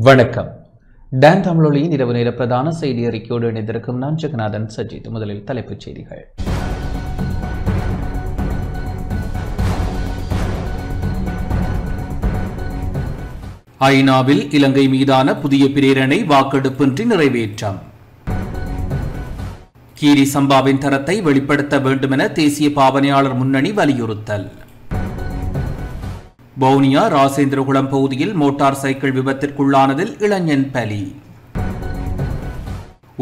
வணக்கம். டான் தமிழொலியின் இரவு நேர பிரதான செய்தி அறிக்கையோடு இணைந்திருக்கும் நான் ஜெகநாதன் சஜித். முதலில் தலைப்புச் செய்திகள். ஐநாவில் இலங்கை மீதான புதிய பிரேரணை வாக்கெடுப்பின்றி நிறைவேற்றம். கீரி சம்பாவின் தரத்தை வெளிப்படுத்த வேண்டுமென தேசிய பாவனையாளர் முன்னணி வலியுறுத்தல். வவுனியா ராசேந்திரகுளம் பகுதியில் மோட்டார் சைக்கிள் விபத்திற்குள்ளானதில் இளைஞன் பலி.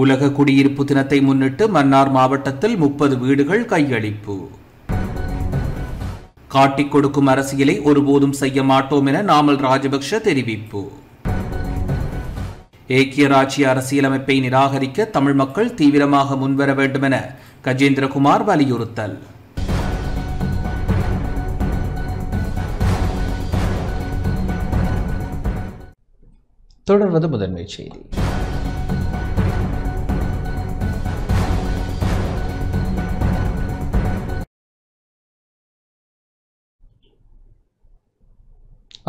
உலக குடியிருப்பு தினத்தை முன்னிட்டு மன்னார் மாவட்டத்தில் 30 வீடுகள் கையளிப்பு. காட்டிக் கொடுக்கும் அரசியலை ஒருபோதும் செய்ய மாட்டோம் என நாமல் ராஜபக்ஷ தெரிவிப்பு. ஏக்கிய ராஜ்ய அரசியலமைப்பை நிராகரிக்க தமிழ் மக்கள் தீவிரமாக முன்வர வேண்டும் என கஜேந்திரகுமார் வலியுறுத்தல். தொடர்வது முதன்மை செய்தி.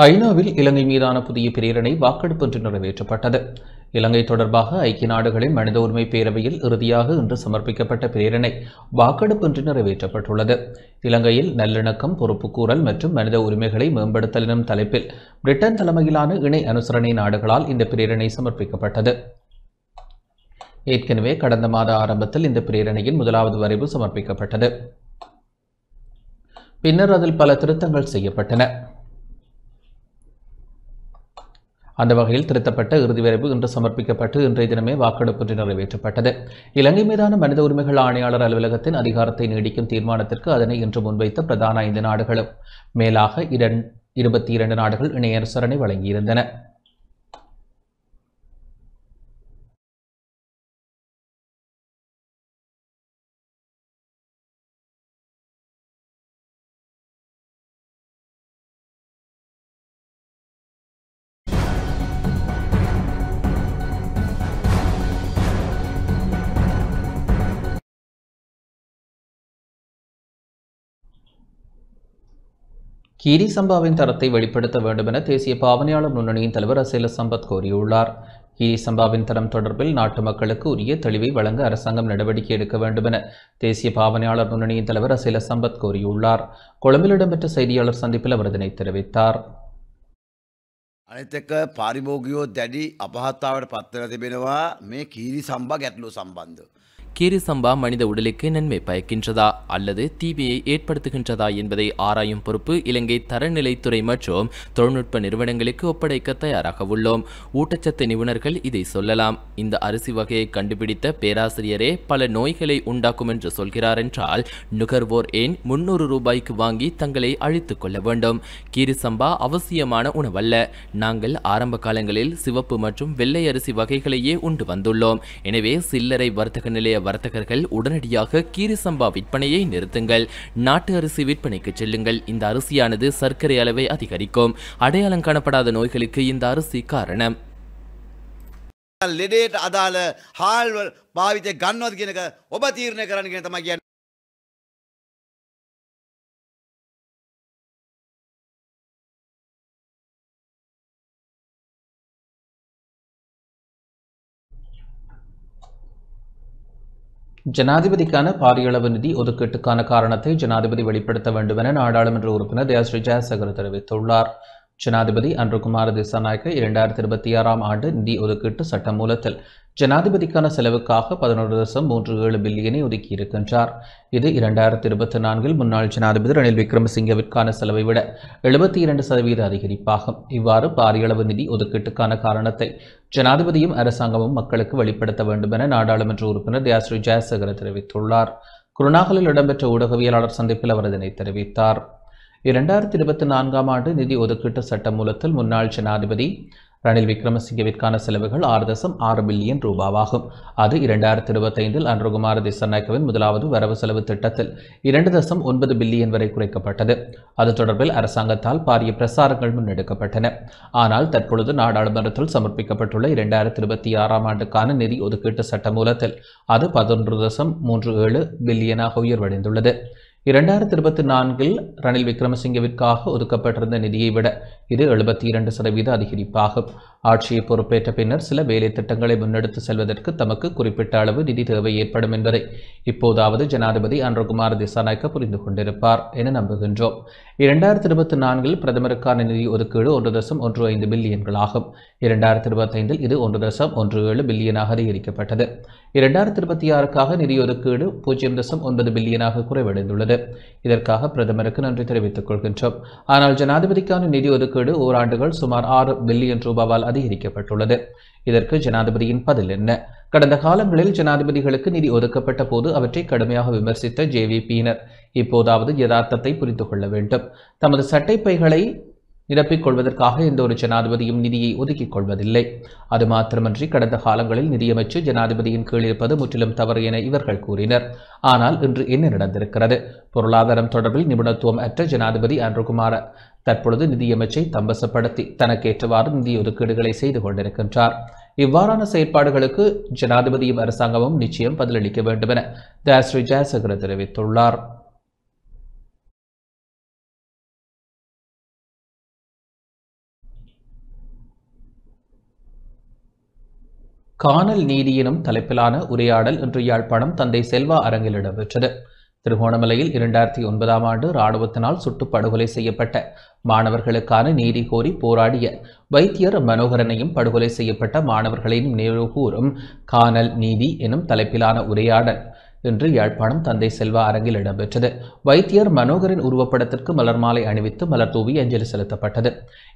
ஐநாவில் இலங்கை மீதான புதிய பிரேரணை வாக்கெடுப்பின்றி நிறைவேற்றப்பட்டது. இலங்கை தொடர்பாக ஐக்கிய நாடுகளின் மனித உரிமை பேரவையில் இறுதியாக இன்று சமர்ப்பிக்கப்பட்ட பிரேரணை வாக்கெடுப்பின்றி நிறைவேற்றப்பட்டுள்ளது. இலங்கையில் நல்லிணக்கம், பொறுப்புக்கூறல் மற்றும் மனித உரிமைகளை மேம்படுத்தல் எனும் தலைப்பில் பிரிட்டன் தலைமையிலான இணை அனுசரணை நாடுகளால் இந்த பிரேரணை சமர்ப்பிக்கப்பட்டது. ஏற்கனவே கடந்த மாத ஆரம்பத்தில் இந்த பிரேரணையின் முதலாவது வரைவு சமர்ப்பிக்கப்பட்டது. பின்னர் அதில் பல திருத்தங்கள் செய்யப்பட்டன. அந்த வகையில் திருத்தப்பட்ட இறுதி வரைவு இன்று சமர்ப்பிக்கப்பட்டு இன்றைய தினமே வாக்கெடுப்பின்றி நிறைவேற்றப்பட்டது. இலங்கை மீதான மனித உரிமைகள் ஆணையாளர் அலுவலகத்தின் அதிகாரத்தை நீடிக்கும் தீர்மானத்திற்கு அதனை இன்று முன்வைத்த பிரதான 5 நாடுகளும் மேலாக 22 நாடுகள் இணை அனுசரணை வழங்கியிருந்தன. கீரி சம்பாவின் தரத்தை வெளிப்படுத்த வேண்டும் என தேசிய பாவனையாளர் முன்னணியின் தலைவர் அசேல சம்பத் கோரியுள்ளார். கீரி சம்பாவின் தரம் தொடர்பில் நாட்டு மக்களுக்கு உரிய தெளிவை வழங்க அரசாங்கம் நடவடிக்கை எடுக்க வேண்டும் என தேசிய பாவனையாளர் முன்னணியின் தலைவர் அசேல சம்பத் கோரியுள்ளார். கொழும்பில் இடம்பெற்ற செய்தியாளர் சந்திப்பில் அவர் இதனை தெரிவித்தார். අනිතක පාරිභෝගිකයෝ දැඩි අපහසුතාවයට පත්වලා තිබෙනවා මේ කීරි සම්බා ගැටලුව සම්බන්ධව. கீரி சம்பா மனித உடலுக்கு நன்மை பயக்கின்றதா அல்லது தீமையை ஏற்படுத்துகின்றதா என்பதை ஆராயும் பொறுப்பு இலங்கை தரநிலைத்துறை மற்றும் தொழில்நுட்ப நிறுவனங்களுக்கு ஒப்படைக்க தயாராக உள்ளோம். ஊட்டச்சத்து நிபுணர்கள் இதை சொல்லலாம். இந்த அரிசி வகையை கண்டுபிடித்த பேராசிரியரே பல நோய்களை உண்டாக்கும் என்று சொல்கிறார் என்றால் நுகர்வோர் ஏன் 300 ரூபாய்க்கு வாங்கி தங்களை அழித்துக் கொள்ள வேண்டும்? கீரி சம்பா அவசியமான உணவல்ல. நாங்கள் ஆரம்ப காலங்களில் சிவப்பு மற்றும் வெள்ளை அரிசி வகைகளையே உண்டு வந்துள்ளோம். எனவே சில்லறை வர்த்தக நிலைய வர்த்தகர்கள் உடனடியாக கீரி சம்பா விற்பனையை நிறுத்துங்கள். நாட்டு அரிசி விற்பனைக்கு செல்லுங்கள். இந்த அரிசியானது சர்க்கரை அளவை அதிகரிக்கும். அடையாளம் காணப்படாத நோய்களுக்கு இந்த அரிசி காரணம். ලෙඩේට අදාළ හාල් භාවිතය ගන්නවද කියන එක ඔබ තීරණය කරන්න කියන තමයි කියන්නේ. ஜனாதிபதிக்கான பாரியளவு நிதி ஒதுக்கீட்டுக்கான காரணத்தை ஜனாதிபதி வெளிப்படுத்த வேண்டும் என நாடாளுமன்ற உறுப்பினர் தயாஸ்ரீ ஜெயசேகர தெரிவித்துள்ளார். ஜனாதிபதி அன்ருகுமார திசாநாயக்க 2026ஆம் ஆண்டு நிதி ஒதுக்கீட்டு சட்டமூலத்தில் ஜனாதிபதிக்கான செலவுக்காக 11.37 பில்லியனை ஒதுக்கியிருக்கின்றார். இது 2024இல் முன்னாள் ஜனாதிபதி ரணில் விக்ரமசிங்கவிற்கான செலவை விட 72% அதிகரிப்பாகும். இவ்வாறு பாரியளவு நிதி ஒதுக்கீட்டுக்கான காரணத்தை ஜனாதிபதியும் அரசாங்கமும் மக்களுக்கு வெளிப்படுத்த வேண்டும் என நாடாளுமன்ற உறுப்பினர் தயாஸ்ரீ ஜெயசேகர தெரிவித்துள்ளார். குருநாகலில் இடம்பெற்ற ஊடகவியலாளர் சந்திப்பில் அவர் இதனை தெரிவித்தார். 2024ஆம் ஆண்டு நிதி ஒதுக்கீட்டு சட்டமூலத்தில் முன்னாள் ஜனாதிபதி ரணில் விக்ரமசிங்கவிற்கான செலவுகள் 6.6 பில்லியன் ரூபாவாகும். அது 2025இல் அன்ருகுமார திசாநாயக்கவின் முதலாவது வரவு செலவு திட்டத்தில் 2.9 பில்லியன் வரை குறைக்கப்பட்டது. அது தொடர்பில் அரசாங்கத்தால் பாரிய பிரசாரங்கள் முன்னெடுக்கப்பட்டன. ஆனால் தற்பொழுது நாடாளுமன்றத்தில் சமர்ப்பிக்கப்பட்டுள்ள 2026ஆம் ஆண்டுக்கான நிதி ஒதுக்கீட்டு சட்டமூலத்தில் அது 11.37 பில்லியனாக உயர்வடைந்துள்ளது. 2024 ரணில் விக்ரமசிங்கவிற்காக ஒதுக்கப்பட்டிருந்த நிதியை விட இது 72% அதிகரிப்பாகும். ஆட்சியை பொறுப்பேற்ற பின்னர் சில வேலை திட்டங்களை முன்னெடுத்து செல்வதற்கு தமக்கு குறிப்பிட்ட அளவு நிதி தேவை ஏற்படும் என்பதை இப்போதாவது ஜனாதிபதி அன்ருகுமார திசாநாயக்க புரிந்து கொண்டிருப்பார் என நம்புகின்றோம். 2024 பிரதமருக்கான நிதி ஒதுக்கீடு 1.15 பில்லியன்களாகும். 2025 இது 1.17 பில்லியனாக அதிகரிக்கப்பட்டது. 2026க்காக நிதி ஒதுக்கீடு 0.9 பில்லியனாக குறைவடைந்துள்ளது. இதற்காக பிரதமருக்கு நன்றி தெரிவித்துக் கொள்கின்றோம். ஆனால் ஜனாதிபதிக்கான நிதி ஒதுக்கீடு ஓராண்டுகள் சுமார் 6 பில்லியன் ரூபாவால் அதிகரிக்கப்பட்டுள்ளது. இதற்கு ஜனாதிபதியின் பதில் என்ன? கடந்த காலங்களில் ஜனாதிபதிகளுக்கு நிதி ஒதுக்கப்பட்ட போது அவற்றை கடுமையாக விமர்சித்த ஜேவிபியினர் இப்போதாவது யதார்த்தத்தை புரிந்து கொள்ள வேண்டும். தமது சட்டைப்பைகளை நிரப்பிக் கொள்வதற்காக எந்த ஒரு ஜனாதிபதியும் நிதியை ஒதுக்கிக் கொள்வதில்லை. அது மாத்திரமன்றி கடந்த காலங்களில் நிதியமைச்சு ஜனாதிபதியின் கீழ் இருப்பது முற்றிலும் தவறு என இவர்கள் கூறினர். ஆனால் இன்று என்ன நடந்திருக்கிறது? பொருளாதாரம் தொடர்பில் நிபுணத்துவம் அற்ற ஜனாதிபதி அன்ருகுமார தற்பொழுது நிதியமைச்சை தம்பசப்படுத்தி தனக்கேற்றவாறு நிதி ஒதுக்கீடுகளை செய்து கொண்டிருக்கின்றார். இவ்வாறான செயற்பாடுகளுக்கு ஜனாதிபதியும் அரசாங்கமும் நிச்சயம் பதிலளிக்க வேண்டும் என தயாஸ்ரீ ஜெயசேகர தெரிவித்துள்ளார். காணல் நீதி எனும் தலைப்பிலான உரையாடல் இன்று யாழ்ப்பாணம் தந்தை செல்வா அரங்கில் இடம்பெற்றது. திருகோணமலையில் 2009ஆம் ஆண்டு இராணுவத்தினால் சுட்டுப் படுகொலை செய்யப்பட்ட மாணவர்களுக்கான நீதி கோரி போராடிய வைத்தியர் மனோகரனையும் படுகொலை செய்யப்பட்ட மாணவர்களையும் நினைவுகூரும் காணல் நீதி எனும் தலைப்பிலான உரையாடல் இன்று யாழ்ப்பாணம் தந்தை செல்வா அரங்கில் இடம்பெற்றது. வைத்தியர் மனோகரின் உருவப்படத்திற்கு மலர் மாலை அணிவித்து மலர் தூவி அஞ்சலி செலுத்தப்பட்டது.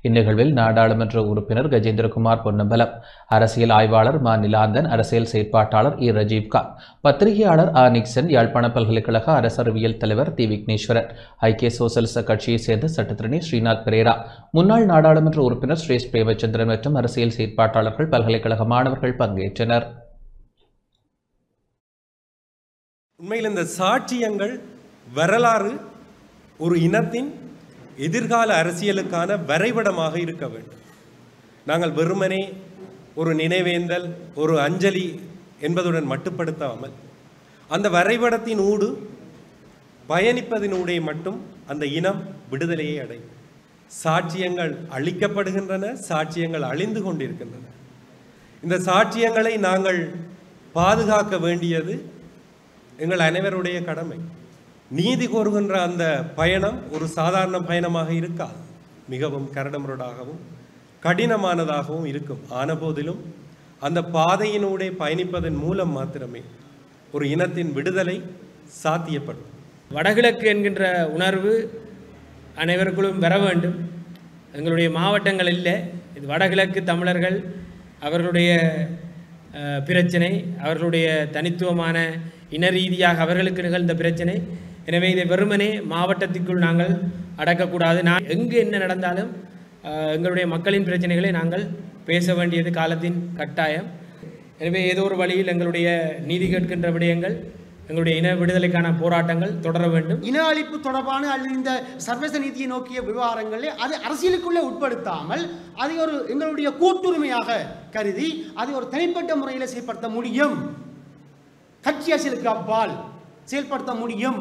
இந்நிகழ்வில் நாடாளுமன்ற உறுப்பினர் கஜேந்திரகுமார் பொன்னம்பலம், அரசியல் ஆய்வாளர் மா நிலாந்தன், அரசியல் செயற்பாட்டாளர் இ ரஜீவ்காந்த், பத்திரிகையாளர் ஆ நிக்சன், யாழ்ப்பாண பல்கலைக்கழக அரசறிவியல் தலைவர் தி விக்னேஸ்வரன், ஐக்கிய சோசலிச கட்சியைச் சேர்ந்த சட்டத்திரணி ஸ்ரீநாத் பெரேரா, முன்னாள் நாடாளுமன்ற உறுப்பினர் ஸ்ரேஷ் பிரேமச்சந்திரன் மற்றும் அரசியல் செயற்பாட்டாளர்கள், பல்கலைக்கழக மாணவர்கள் பங்கேற்றனர். உண்மையில் இந்த சாட்சியங்கள் வரலாறு ஒரு இனத்தின் எதிர்கால அரசியலுக்கான வரைபடமாக இருக்க வேண்டும். நாங்கள் வெறுமனே ஒரு நினைவேந்தல், ஒரு அஞ்சலி என்பதுடன் மட்டுப்படுத்தாமல் அந்த வரைபடத்தின் ஊடு பயணிப்பதினூடே மட்டும் அந்த இனம் விடுதலையை அடையும். சாட்சியங்கள் அழிக்கப்படுகின்றன, சாட்சியங்கள் அழிந்து கொண்டிருக்கின்றன. இந்த சாட்சியங்களை நாங்கள் பாதுகாக்க வேண்டியது எங்கள் அனைவருடைய கடமை. நீதி கோருகின்ற அந்த பயணம் ஒரு சாதாரண பயணமாக இருக்காது. மிகவும் கரடுமுரடாகவும் கடினமானதாகவும் இருக்கும். ஆன போதிலும் அந்த பாதையினூடே பயணிப்பதன் மூலம் மாத்திரமே ஒரு இனத்தின் விடுதலை சாத்தியப்படும். வடகிழக்கு என்கின்ற உணர்வு அனைவருக்குள்ளும் வர வேண்டும். எங்களுடைய மாவட்டங்கள் இல்லை, இது வடகிழக்கு தமிழர்கள், அவர்களுடைய பிரச்சனை, அவர்களுடைய தனித்துவமான இன ரீதியாக அவர்களுக்கு நிகழ்ந்த பிரச்சனை. எனவே இதை வெறுமனே மாவட்டத்திற்குள் நாங்கள் அடக்கக்கூடாது. எங்கு என்ன நடந்தாலும் எங்களுடைய மக்களின் பிரச்சனைகளை நாங்கள் பேச வேண்டியது காலத்தின் கட்டாயம். எனவே ஏதோ ஒரு வழியில் எங்களுடைய நீதி கேட்கின்ற விடயங்கள், எங்களுடைய இன விடுதலைக்கான போராட்டங்கள் தொடர வேண்டும். இன அழிப்பு தொடர்பான அல்லது இந்த சர்வதேச நீதியை நோக்கிய விவகாரங்களே அது அரசியலுக்குள்ளே உட்படுத்தாமல் அதை ஒரு எங்களுடைய கூட்டுரிமையாக கருதி அதை ஒரு தனிப்பட்ட முறையில் செயல்படுத்த முடியும். கட்சி அரசியலுக்கு அப்பால் செயல்படுத்த முடியும்.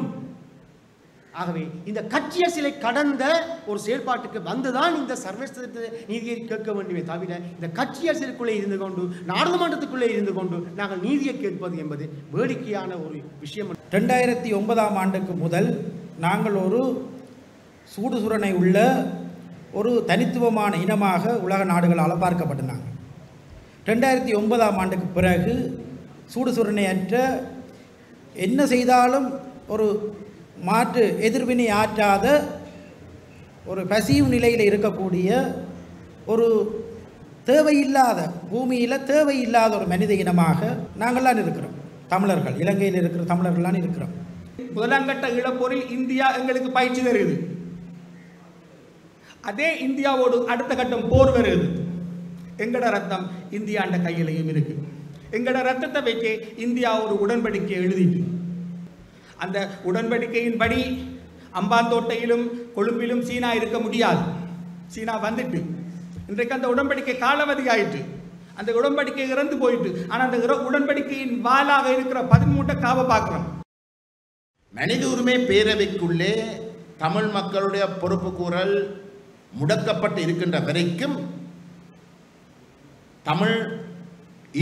ஆகவே இந்த கட்சி அரசியலை கடந்த ஒரு செயல்பாட்டுக்கு வந்துதான் இந்த சர்வதேச நீதியை கேட்க வேண்டுமே தவிர இந்த கட்சி அரசியலுக்குள்ளே இருந்து கொண்டு நாடாளுமன்றத்துக்குள்ளே இருந்து கொண்டு நாங்கள் நீதியை கேட்பது என்பது வேடிக்கையான ஒரு விஷயம். 2009ஆம் ஆண்டுக்கு முதல் நாங்கள் ஒரு சூடுசுரணை உள்ள ஒரு தனித்துவமான இனமாக உலக நாடுகளால் பார்க்கப்பட்டாங்க. 2009ஆம் ஆண்டுக்கு பிறகு சூடுசுரணையற்ற என்ன செய்தாலும் ஒரு மாற்று எதிர்வினை ஆற்றாத ஒரு பசிவு நிலையில் இருக்கக்கூடிய ஒரு தேவையில்லாத பூமியில் தேவையில்லாத ஒரு மனித இனமாக நாங்கள்லாம் இருக்கிறோம். தமிழர்கள், இலங்கையில் இருக்கிற தமிழர்கள்லாம் இருக்கிறோம். முதலாங்கட்ட இளப்போரில் இந்தியா எங்களுக்கு பயிற்சி தருகிறது. அதே இந்தியாவோடு அடுத்த கட்டம் போர் வருகிறது. எங்கட ரத்தம் இந்தியாண்ட கையிலையும் இருக்கு. எங்கட ரத்தத்தை வைக்க இந்தியா ஒரு உடன்படிக்கை எழுதிட்டு அந்த உடன்படிக்கையின்படி அம்பாந்தோட்டையிலும் கொழும்பிலும் சீனா இருக்க முடியாது. சீனா வந்துட்டு இன்றைக்கு அந்த உடன்படிக்கை காலாவதி ஆயிட்டு, அந்த உடன்படிக்கை இறந்து போயிட்டு. ஆனால் அந்த உடன்படிக்கையின் வாலாக இருக்கிற 13 காவை பார்க்குறோம். மனித உரிமை பேரவைக்குள்ளே தமிழ் மக்களுடைய பொறுப்பு கூறல் முடக்கப்பட்டு இருக்கின்ற வரைக்கும் தமிழ்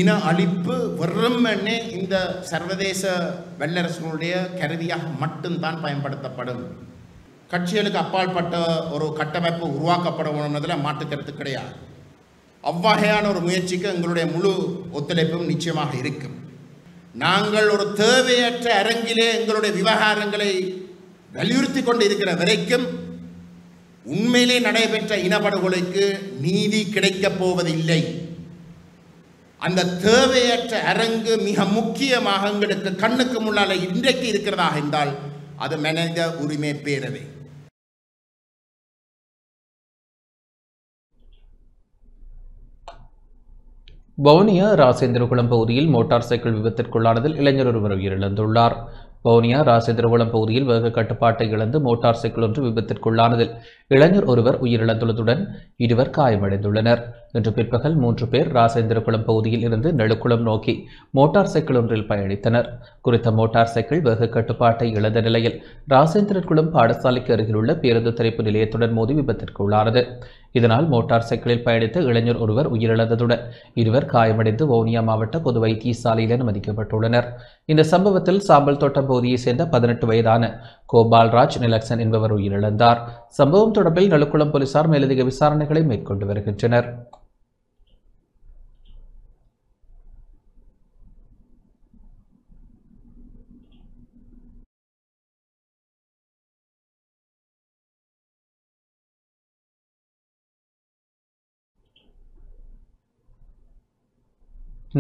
இன அழிப்பு வெறுமனே இந்த சர்வதேச வல்லரசுகளுடைய கருவியாக மட்டும்தான் பயன்படுத்தப்படும். கட்சிகளுக்கு அப்பாற்பட்ட ஒரு கட்டமைப்பு உருவாக்கப்படணும்னதில் மாற்று கருத்து கிடையாது. அவ்வகையான ஒரு முயற்சிக்கு எங்களுடைய முழு ஒத்துழைப்பும் நிச்சயமாக இருக்கும். நாங்கள் ஒரு தேவையற்ற அரங்கிலே எங்களுடைய விவகாரங்களை வலியுறுத்தி கொண்டு இருக்கிற வரைக்கும் உண்மையிலே நடைபெற்ற இனப்படுகொலைக்கு நீதி கிடைக்கப் போவதில்லை. அந்த தேவையற்ற அரங்கு மிக முக்கியமாக எங்களுக்கு கண்ணுக்கு முன்னால் இன்றைக்கு இருக்கிறதாக இருந்தால் அது மனித உரிமை பேரவை. வவுனியா ராசேந்திரகுளம் பகுதியில் மோட்டார் சைக்கிள் விபத்திற்குள்ளானதில் இளைஞர் ஒருவர் உயிரிழந்துள்ளார். வவுனியா ராசேந்திரகுளம் பகுதியில் வேக கட்டுப்பாட்டை இழந்து மோட்டார் சைக்கிள் ஒன்று விபத்திற்குள்ளானதில் இளைஞர் ஒருவர் உயிரிழந்துள்ளதுடன் இருவர் காயமடைந்துள்ளனர். இன்று பிற்பகல் 3 பேர் ராசேந்திரகுளம் பகுதியில் இருந்து நெழுக்குளம் நோக்கி மோட்டார் சைக்கிள் ஒன்றில் பயணித்தனர். குறித்த மோட்டார் சைக்கிள் வேக கட்டுப்பாட்டை இழந்த நிலையில் ராசேந்திரகுளம் பாடசாலைக்கு அருகிலுள்ள பேருந்து தரிப்பு நிலையத்துடன் மோதி விபத்திற்குள்ளானது. இதனால் மோட்டார் சைக்கிளில் பயணித்த இளைஞர் ஒருவர் உயிரிழந்ததுடன் இருவர் காயமடைந்து வவுனியா மாவட்ட பொது வைத்தியசாலையில் அனுமதிக்கப்பட்டுள்ளனர். இந்த சம்பவத்தில் சாம்பல் தோட்டம் பகுதியைச் சேர்ந்த 18 வயதான கோபால்ராஜ் நிலக்சன் என்பவர் உயிரிழந்தார். சம்பவம் தொடர்பில் நெழுக்குளம் போலீசார் மேலதிக விசாரணைகளை மேற்கொண்டு வருகின்றனர்.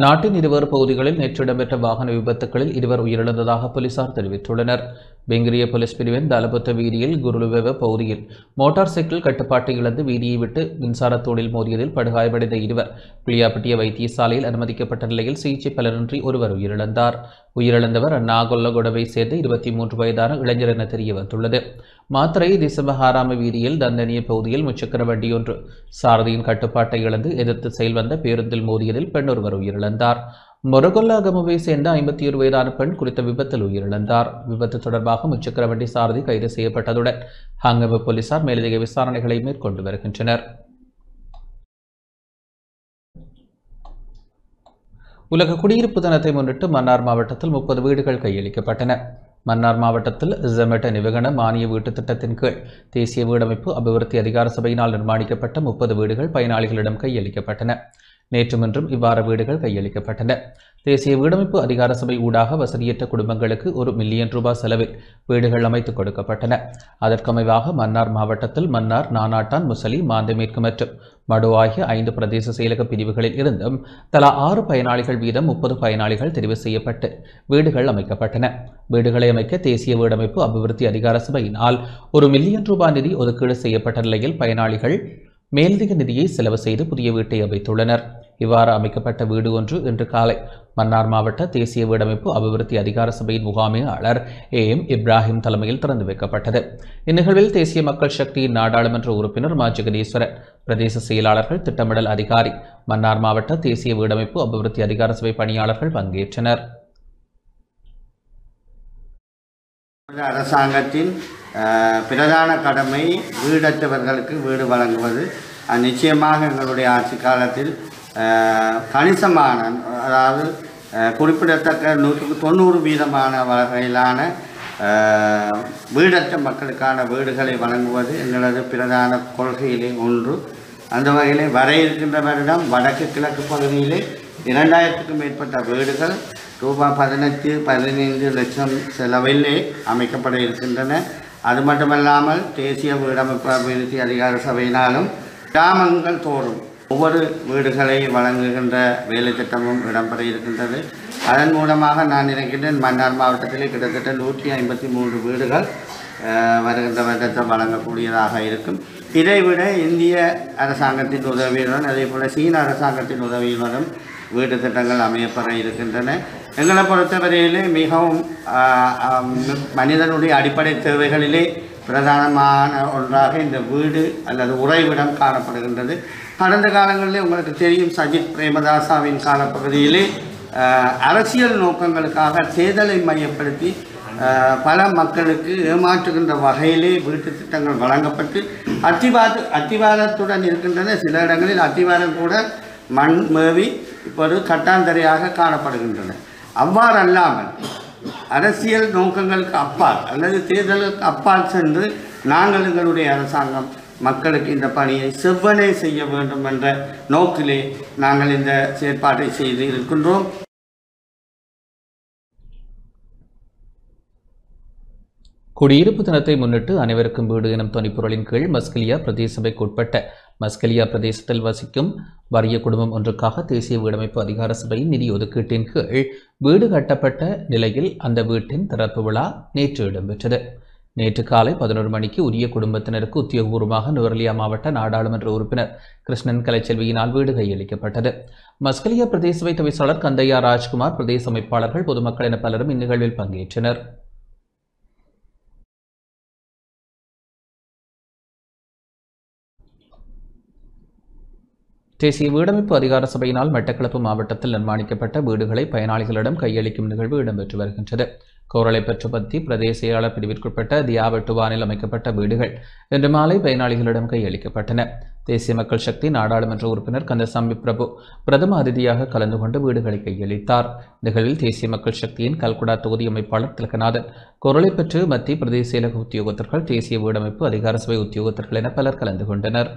நாட்டின் இருவேறு பகுதிகளில் நேற்று இடம்பெற்ற வாகன விபத்துகளில் இருவர் உயிரிழந்ததாக போலீசார் தெரிவித்துள்ளனர். பெங்கிரிய போலீஸ் பிரிவின் தலபுத்த வீதியில் குருலுவெவ பகுதியில் மோட்டார் சைக்கிள் கட்டுப்பாட்டை இழந்து வீதியை விட்டு மின்சார தூணில் மோதியதில் படுகாயமடைந்த இருவர் பிளியாப்பட்டிய வைத்தியசாலையில் அனுமதிக்கப்பட்ட நிலையில் சிகிச்சை பலனின்றி ஒருவர் உயிரிழந்தார். உயிரிழந்தவர் நாகொல்லகொடவை சேர்ந்த 23 வயதான இளைஞர் என தெரிய வந்துள்ளது. மாத்திரை திசமஹாராம வீதியில் தந்தனிய பகுதியில் முச்சக்கர வண்டியொன்று சாரதியின் கட்டுப்பாட்டை இழந்து எதிர்த்து செயல்வந்த பேருந்தில் மோதியதில் பெண் ஒருவர் உயிரிழந்தார். மொரகொல்லாகமுவை சேர்ந்த 51 வயதான பெண் குறித்த விபத்தில் உயிரிழந்தார். விபத்து தொடர்பாக முச்சக்கர வண்டி சாரதி கைது செய்யப்பட்டதுடன் ஹங்கம போலீசார் மேலதிக விசாரணைகளை மேற்கொண்டு வருகின்றனர். உலக குடியிருப்பு தினத்தை முன்னிட்டு மன்னார் மாவட்டத்தில் 30 வீடுகள் கையளிக்கப்பட்டன. மன்னார் மாவட்டத்தில் ஜெமட்ட நிவகன மானிய வீட்டு திட்டத்தின் கீழ் தேசிய வீடமைப்பு அபிவிருத்தி அதிகார சபையினால் நிர்மாணிக்கப்பட்ட 30 வீடுகள் பயனாளிகளிடம் கையளிக்கப்பட்டன. நேற்று இன்றும் இவ்வாறு வீடுகள் கையளிக்கப்பட்டன. தேசிய வீடமைப்பு அதிகார சபை ஊடாக வசதியற்ற குடும்பங்களுக்கு $1 மில்லியன் செலவில் வீடுகள் அமைத்துக் கொடுக்கப்பட்டன. அதற்கமைவாக மன்னார் மாவட்டத்தில் மன்னார், நானாட்டான், முசலி, மாந்தமேற்கு மற்றும் மடு ஆகிய 5 பிரதேச செயலக பிரிவுகளில் இருந்தும் தலா 6 பயனாளிகள் வீதம் 30 பயனாளிகள் தெரிவு செய்யப்பட்டு வீடுகள் அமைக்கப்பட்டன. வீடுகளை அமைக்க தேசிய வீடமைப்பு அபிவிருத்தி அதிகார சபையினால் $1 மில்லியன் நிதி ஒதுக்கீடு செய்யப்பட்ட நிலையில் பயனாளிகள் மேலதிக நிதியை செலவு செய்து புதிய வீட்டை அமைத்துள்ளனர். இவ்வாறு அமைக்கப்பட்ட வீடு ஒன்று இன்று காலை மன்னார் மாவட்ட தேசிய வீடமைப்பு அபிவிருத்தி அதிகார சபையின் முகாமையாளர் AM இப்ராஹிம் தலைமையில் திறந்து வைக்கப்பட்டது. இந்நிகழ்வில் தேசிய மக்கள் சக்தியின் நாடாளுமன்ற உறுப்பினர் மா ஜெகதீஸ்வரன், பிரதேச செயலாளர்கள், திட்டமிடல் அதிகாரி, மன்னார் மாவட்ட தேசிய வீடமைப்பு அபிவிருத்தி அதிகார சபை பணியாளர்கள் பங்கேற்றனர். அரசாங்கத்தின் பிரதான கடமை வீடற்றவர்களுக்கு வீடு வழங்குவது. நிச்சயமாக எங்களுடைய ஆட்சி காலத்தில் கணிசமான, அதாவது குறிப்பிடத்தக்க 190% வகையிலான வீடற்ற மக்களுக்கான வீடுகளை வழங்குவது எங்களது பிரதான கொள்கையிலே ஒன்று. அந்த வகையிலே வர இருக்கின்ற வருடம் வடக்கு கிழக்கு பகுதியிலே 2000க்கும் மேற்பட்ட வீடுகள் ரூபாய் 15 லட்சம் செலவிலே அமைக்கப்பட இருக்கின்றன. அது மட்டுமல்லாமல் தேசிய வீடமைப்பு அபிவிருத்தி அதிகார சபையினாலும் கிராமங்கள் தோறும் ஒவ்வொரு வீடுகளை வழங்குகின்ற வேலை திட்டமும் இடம்பெற இருக்கின்றது. அதன் மூலமாக நான் நினைக்கின்றேன் மன்னார் மாவட்டத்திலே கிட்டத்தட்ட 153 வீடுகள் வருகின்ற வருடத்தில் வழங்கக்கூடியதாக இருக்கும். இதைவிட இந்திய அரசாங்கத்தின் உதவியுடன், அதே போல் சீன அரசாங்கத்தின் உதவியுடனும் வீடு திட்டங்கள் அமையப்பெற இருக்கின்றன. எங்களை பொறுத்தவரையிலே மிகவும் மனிதனுடைய அடிப்படை தேவைகளிலே பிரதானமான ஒன்றாக இந்த வீடு அல்லது உறைவிடம் காணப்படுகின்றது. கடந்த காலங்களிலே உங்களுக்கு தெரியும், சஜித் பிரேமதாசாவின் காலப்பகுதியிலே அரசியல் நோக்கங்களுக்காக தேர்தலை மையப்படுத்தி பல மக்களுக்கு ஏமாற்றுகின்ற வகையிலே வீட்டு திட்டங்கள் வழங்கப்பட்டு அத்திவாரத்துடன் இருக்கின்றன. சில இடங்களில் அத்திவாரம் கூட மண் மேவி இப்போது கட்டாந்தரையாக காணப்படுகின்றன. அவ்வாறு அல்லாமல் அரசியல் நோக்கங்களுக்கு அப்பால் அல்லது தேர்தலுக்கு அப்பால் சென்று நாங்கள் எங்களுடைய அரசாங்கம் மக்களுக்கு இந்த பணியை செவ்வனே செய்ய வேண்டும் என்ற நோக்கிலே நாங்கள் இந்த செயற்பாட்டை செய்து இருக்கின்றோம். குடியிருப்பு தினத்தை முன்னிட்டு அனைவருக்கும் வீடு எனும் தொனிப்பொருளின் கீழ் மஸ்கலியா பிரதேச சபைக்கு உட்பட்ட மஸ்கலியா பிரதேசத்தில் வசிக்கும் வறிய குடும்பம் ஒன்றுக்காக தேசிய வீடமைப்பு அதிகார சபையின் நிதி ஒதுக்கீட்டின் கீழ் வீடு கட்டப்பட்ட நிலையில் அந்த வீட்டின் திறப்பு விழா நேற்று இடம்பெற்றது. நேற்று காலை 11 மணிக்கு உரிய குடும்பத்தினருக்கு உத்தியோகபூர்வமாக நுவரெலியா மாவட்ட நாடாளுமன்ற உறுப்பினர் கிருஷ்ணன் கலைச்செல்வியினால் வீடு கையளிக்கப்பட்டது. மஸ்கலியா பிரதேச சபை தவிசாளர் கந்தையா ராஜ்குமார், பிரதேச அமைப்பாளர்கள், பொதுமக்கள் என பலரும் இந்நிகழ்வில் பங்கேற்றனர். தேசிய வீடமைப்பு அதிகார சபையினால் மட்டக்களப்பு மாவட்டத்தில் நிர்மாணிக்கப்பட்ட வீடுகளை பயனாளிகளிடம் கையளிக்கும் நிகழ்வு இடம்பெற்று வருகின்றது. கோரளைப்பற்றுப்பத்தி பிரதேச செயலாளர் பிரிவிற்குட்பட்ட தியாவெட்டுவானில் அமைக்கப்பட்ட வீடுகள் இன்று மாலை பயனாளிகளிடம் கையளிக்கப்பட்டன. தேசிய மக்கள் சக்தி நாடாளுமன்ற உறுப்பினர் கந்தசாமி பிரபு பிரதம அதிதியாக கலந்து கொண்டு வீடுகளை கையளித்தார். நிகழ்வில் தேசிய மக்கள் சக்தியின் கல்குடா தொகுதி அமைப்பாளர் திலகநாதன், கோரளைப்பற்று மத்திய பிரதேச செயலக உத்தியோகத்தர்கள், தேசிய வீடமைப்பு அதிகார சபை உத்தியோகத்தர்கள் என பலர் கலந்து கொண்டனர்.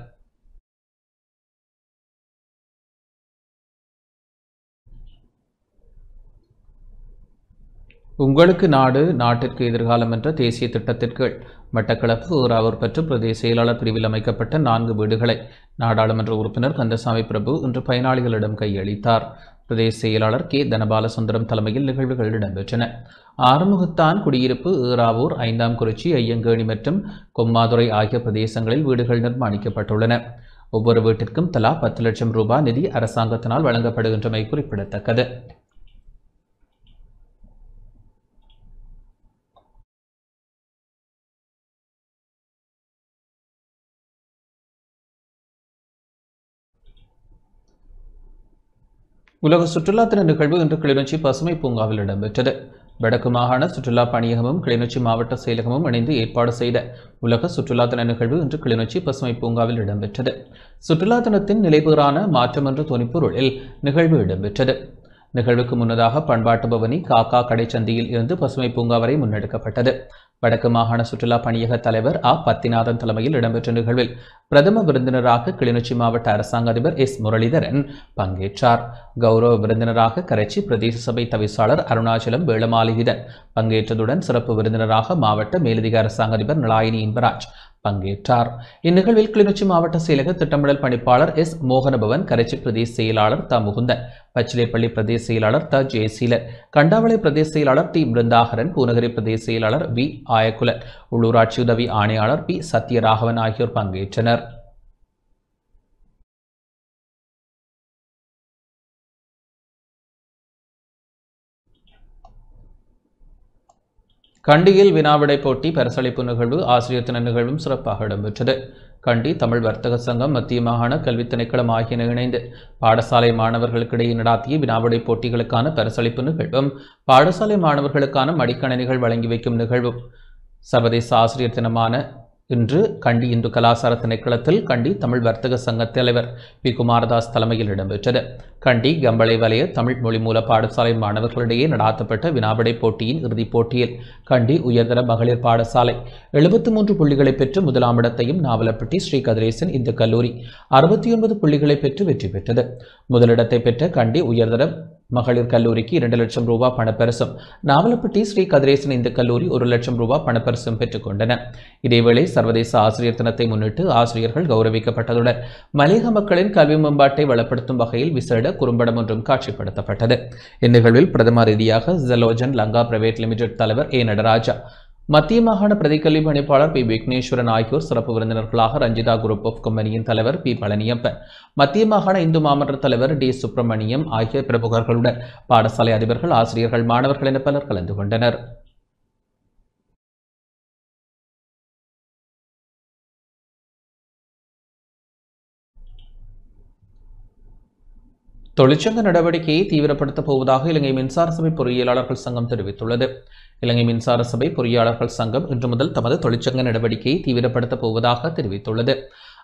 உங்களுக்கு நாடு நாட்டிற்கு எதிர்காலம் என்ற தேசிய திட்டத்திற்கு மட்டக்களப்பு ஊராவூர்பற்று பிரதேச செயலாளர் பிரிவில் அமைக்கப்பட்ட 4 வீடுகளை நாடாளுமன்ற உறுப்பினர் கந்தசாமி பிரபு இன்று பயனாளிகளிடம் கையளித்தார். பிரதேச செயலாளர் கே தனபாலசுந்தரம் தலைமையில் நிகழ்வுகள் இடம்பெற்றன. ஆறுமுகத்தான் குடியிருப்பு, ஈராவூர், 5ஆம் குறிச்சி, ஐயங்கேணி மற்றும் கொம்மாதுறை ஆகிய பிரதேசங்களில் வீடுகள் நிர்மாணிக்கப்பட்டுள்ளன. ஒவ்வொரு வீட்டிற்கும் தலா 10 லட்சம் ரூபாய் நிதி அரசாங்கத்தினால் வழங்கப்படுகின்றமை குறிப்பிடத்தக்கது. உலக சுற்றுலா தின நிகழ்வு இன்று கிளிநொச்சி பசுமை பூங்காவில் இடம்பெற்றது. வடக்கு மாகாண சுற்றுலா பணியகமும் கிளிநொச்சி மாவட்ட செயலகமும் இணைந்து ஏற்பாடு செய்த உலக சுற்றுலா தின நிகழ்வு இன்று கிளிநொச்சி பசுமை பூங்காவில் இடம்பெற்றது. சுற்றுலா தினத்தின் நிலைபெறான மாற்றம் என்ற தொனிப்பொருளில் நிகழ்வு இடம்பெற்றது. நிகழ்வுக்கு முன்னதாக பண்பாட்டு பவனி காக்கா கடைச்சந்தியில் இருந்து பசுமை பூங்கா வரை முன்னெடுக்கப்பட்டது. வடக்கு மாகாண சுற்றுலா பணியக தலைவர் பத்திநாதன் தலைமையில் இடம்பெற்ற நிகழ்வில் பிரதம விருந்தினராக கிளிநொச்சி மாவட்ட அரசாங்க அதிபர் எஸ் முரளிதரன் பங்கேற்றார். கௌரவ விருந்தினராக கரைச்சி பிரதேச சபை தவிசாளர் அருணாச்சலம் வேளமாலிகிதன் பங்கேற்றதுடன் சிறப்பு விருந்தினராக மாவட்ட மேலதிக அரசாங்க அதிபர் நலாயினி இன்பராஜ் பங்கேற்றார். இந்நிகழ்வில் கிளிநொச்சி மாவட்ட செயலக திட்டமிடல் பணிப்பாளர் எஸ் மோகனபவன், கரைச்சி பிரதேச செயலாளர் த முகுந்தன், பச்சிலைப்பள்ளி பிரதேச செயலாளர் த ஜெயசீலர், கண்டாவளை பிரதேச செயலாளர் டி பிருந்தாகரன், பூநகரி பிரதேச செயலாளர் வி ஆயக்குலன், உள்ளூராட்சி உதவி ஆணையாளர் பி சத்யராகவன் ஆகியோர் பங்கேற்றனர். கண்டியில் வினாவிடை போட்டி பரிசளிப்பு நிகழ்வு, ஆசிரியர் தின நிகழ்வும் சிறப்பாக இடம்பெற்றது. கண்டி தமிழ் வர்த்தக சங்கம், மத்திய மாகாண கல்வித் திணைக்களம் ஆகியன இணைந்து பாடசாலை மாணவர்களுக்கிடையே நடாத்திய வினாவிடை போட்டிகளுக்கான பரிசளிப்பு நிகழ்வும், பாடசாலை மாணவர்களுக்கான மடிக்கணினிகள் வழங்கி வைக்கும் நிகழ்வும் சர்வதேச ஆசிரியர் தினமான இன்று கண்டி இந்து கலாசார திணைக்களத்தில் கண்டி தமிழ் வர்த்தக சங்க தலைவர் பி குமாரதாஸ் தலைமையில் இடம்பெற்றது. கண்டி கம்பளை வலய தமிழ் மொழி மூல பாடசாலை மாணவர்களிடையே நடாத்தப்பட்ட வினாவிடை போட்டியின் இறுதிப் போட்டியில் கண்டி உயர்தர மகளிர் பாடசாலை 73 புள்ளிகளை பெற்று முதலாம் இடத்தையும், நாவலப்பட்டி ஸ்ரீ கதிரேசன் இந்து கல்லூரி 69 புள்ளிகளை பெற்று வெற்றி பெற்றது. முதலிடத்தை பெற்ற கண்டி உயர்தர மகளிர் கல்லூரிக்கு 2 லட்சம் ரூபாய் பணப்பரிசும், நாவலப்பட்டி ஸ்ரீ கதிரேசன் இந்து கல்லூரி 1 லட்சம் ரூபாய் பணப்பரிசும் பெற்றுக் கொண்டன. இதேவேளை சர்வதேச ஆசிரியர் தினத்தை முன்னிட்டு ஆசிரியர்கள் கௌரவிக்கப்பட்டதுடன் மலையக மக்களின் கல்வி மேம்பாட்டை வளப்படுத்தும் வகையில் விசேட குறும்படம் ஒன்றும் காட்சிப்படுத்தப்பட்டது. இந்நிகழ்வில் பிரதம ரீதியாக ஜலோஜன் லங்கா பிரைவேட் லிமிடெட் தலைவர் ஏ நடராஜா, மத்திய மாகாண பிரதிக்கல்வி பணிப்பாளர் பி விக்னேஸ்வரன் ஆகியோர் சிறப்பு விருந்தினர்களாக ரஞ்சிதா குரூப் ஆஃப் கம்பெனியின் தலைவர் பி பழனியப்பன், மத்திய மாகாண இந்து மாமன்ற தலைவர் டி சுப்பிரமணியம் ஆகிய பிரமுகர்களுடன் பாடசாலை அதிபர்கள், ஆசிரியர்கள், மாணவர்கள் என பலர் கலந்து கொண்டனர். தொழிற்சங்க நடவடிக்கையை தீவிரப்படுத்தப் போவதாக இலங்கை மின்சார சபை பொறியியலாளர்கள் சங்கம் தெரிவித்துள்ளது. இலங்கை மின்சார சபை பொறியாளர்கள் சங்கம் இன்று முதல் தமது தொழிற்சங்க நடவடிக்கையை தீவிரப்படுத்தப் போவதாக தெரிவித்துள்ளது.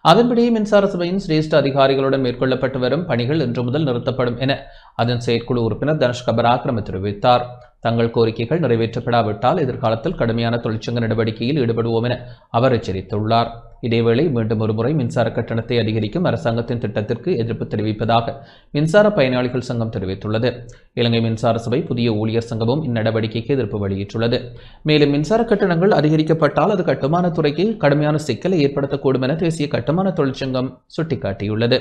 அதன்படி மின்சார சபையின் சிரேஷ்ட அதிகாரிகளுடன் மேற்கொள்ளப்பட்டு வரும் பணிகள் இன்று முதல் நிறுத்தப்படும் என அதன் செயற்குழு உறுப்பினர் தனுஷ் கபராக்கிரம தெரிவித்தார். தங்கள் கோரிக்கைகள் நிறைவேற்றப்படாவிட்டால் எதிர்காலத்தில் கடுமையான தொழிற்சங்க நடவடிக்கையில் ஈடுபடுவோம் என அவர் எச்சரித்துள்ளார். இதேவேளை மீண்டும் ஒருமுறை மின்சார கட்டணத்தை அதிகரிக்கும் அரசாங்கத்தின் திட்டத்திற்கு எதிர்ப்பு தெரிவிப்பதாக மின்சார பயனாளிகள் சங்கம் தெரிவித்துள்ளது. இலங்கை மின்சார சபை புதிய ஊழியர் சங்கமும் இந்நடவடிக்கைக்கு எதிர்ப்பு வெளியிட்டுள்ளது. மேலும் மின்சார கட்டணங்கள் அதிகரிக்கப்பட்டால் அது கட்டுமான துறைக்கு கடுமையான சிக்கலை ஏற்படுத்தக்கூடும் என தேசிய கட்டுமான தொழிற்சங்கம் சுட்டிக்காட்டியுள்ளது.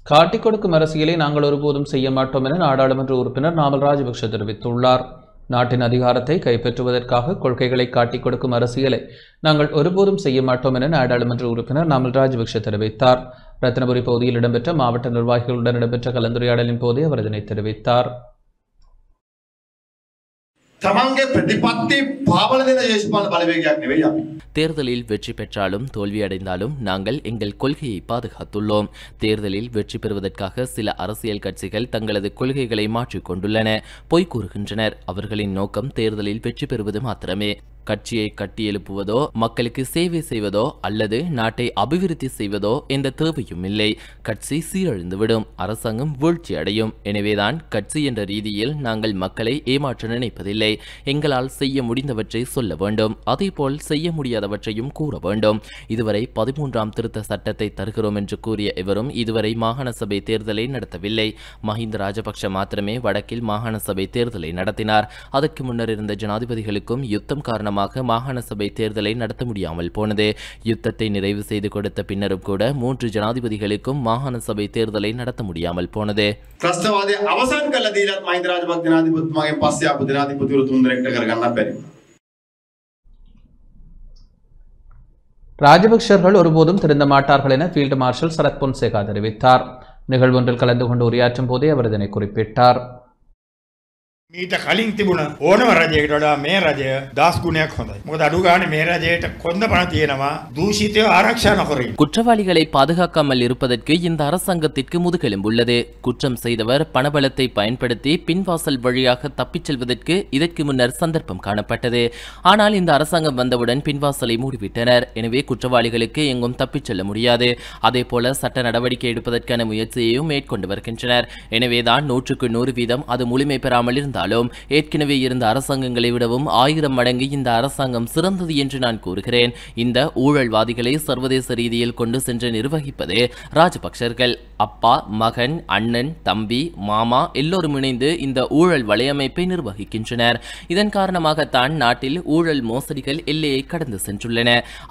காட்டிக் கொடுக்கும் அரசியலை நாங்கள் ஒருபோதும் செய்ய மாட்டோம் என நாடாளுமன்ற உறுப்பினர் நாமல் ராஜபக்ஷ தெரிவித்துள்ளார். நாட்டின் அதிகாரத்தை கைப்பற்றுவதற்காக கொள்கைகளை காட்டிக் கொடுக்கும் அரசியலை நாங்கள் ஒருபோதும் செய்ய மாட்டோம் என நாடாளுமன்ற உறுப்பினர் நாமல் ராஜபக்ஷ தெரிவித்தார். ரத்னபுரி பகுதியில் இடம்பெற்ற மாவட்ட நிர்வாகிகளுடன் இடம்பெற்ற கலந்துரையாடலின் போதே அவர் இதனை தெரிவித்தார். தேர்தலில் வெற்றி பெற்றாலும் தோல்வியடைந்தாலும் நாங்கள் எங்கள் கொள்கையை பாதுகாத்துள்ளோம். தேர்தலில் வெற்றி பெறுவதற்காக சில அரசியல் கட்சிகள் தங்களது கொள்கைகளை மாற்றிக் கொண்டுள்ளன, பொய் கூறுகின்றனர். அவர்களின் நோக்கம் தேர்தலில் வெற்றி பெறுவது மாத்திரமே. கட்சியை கட்டியெழுப்புவதோ மக்களுக்கு சேவை செய்வதோ அல்லது நாட்டை அபிவிருத்தி செய்வதோ எந்த தேவையும் இல்லை. கட்சி சீரழிந்துவிடும், அரசாங்கம் வீழ்ச்சி அடையும். எனவேதான் கட்சி என்ற ரீதியில் நாங்கள் மக்களை ஏமாற்ற நினைப்பதில்லை. எங்களால் செய்ய முடிந்தவற்றை சொல்ல வேண்டும், அதேபோல் செய்ய முடியாதவற்றையும் கூற வேண்டும். இதுவரை 13ஆம் திருத்த சட்டத்தை தருகிறோம் என்று கூறிய இவரும் இதுவரை மாகாண சபை தேர்தலை நடத்தவில்லை. மஹிந்த ராஜபக்ஷ மாத்திரமே வடக்கில் மாகாண சபை தேர்தலை நடத்தினார். அதற்கு முன்னர் இருந்த ஜனாதிபதிகளுக்கும் யுத்தம் காரணமாக மாகாண சபை தேர்தலை நடத்த முடியாமல் போனது. யுத்தத்தை நிறைவு செய்து கொடுத்த பின்னரும் கூட 3 ஜனாதிபதிகளுக்கும் மாகாண சபை தேர்தலை நடத்த முடியாமல் போனது. ත්‍රස්තවාදය අවසන් කළ දීලත් මහින්ද රාජපක්ෂ ජනාධිපතිතුමාගෙන් පස්සේ ආපු ජනාධිපතිවරු 3 දෙනෙක්ට කරගන්න බැරි. ராஜபக்ஷர்கள் ஒருபோதும் திருந்த மாட்டார்கள் என ஃபீல்டு மார்ஷல் சரத் பொன்சேகா தெரிவித்தார். நிகழ்வொன்றில் கலந்து கொண்டு உரையாற்றும் போதே அவர் இதனை குறிப்பிட்டார். මීට කලින් තිබුණ ඕනම රජයකට වඩා මේ රජය 10 ගුණයක් හොඳයි. මොකද අඩු ගානේ මේ රජයට කොන්ද පණ තියෙනවා දූෂිතව ආරක්ෂා නොකරින්. குற்றவாளிகளை பாதுகாக்காமல் இருப்பதற்கு இந்த அரசாங்கத்திற்கு முதுகெலும்புள்ளது. குற்றம் செய்தவர் பணபலத்தை பயன்படுத்தி பின்வாசல் வழியாக தப்பிச் செல்வதற்கு இதற்கு முன்னர் சந்தர்ப்பம் காணப்பட்டது. ஆனால் இந்த அரசாங்கம் வந்தவுடன் பின்வாசலை மூடிவிட்டனர். எனவே குற்றவாளிகளுக்கு எங்கும் தப்பிச் செல்ல முடியாது. அதேபோல சட்ட நடவடிக்கை எடுப்பதற்கான முயற்சியையும் மேற்கொண்டு வருகின்றனர். எனவேதான் 100க்கு 100% அது முழுமை பெறாமல் இருந்தாலும் ஏற்கனவே இருந்த அரசாங்கங்களை விடவும் 1000 மடங்கு இந்த அரசாங்கம் சிறந்தது என்று நான் கூறுகிறேன். இந்த ஊழல்வாதிகளை சர்வதேச ரீதியில் கொண்டு சென்று நிர்வகிப்பது ராஜபக்சர்கள். அப்பா, மகன், அண்ணன், தம்பி, மாமா எல்லோரும் இணைந்து இந்த ஊழல் வலையமைப்பை நிர்வகிக்கின்றனர். இதன் காரணமாகத்தான் நாட்டில் ஊழல் மோசடிகள் எல்லையை கடந்து சென்றுள்ளன.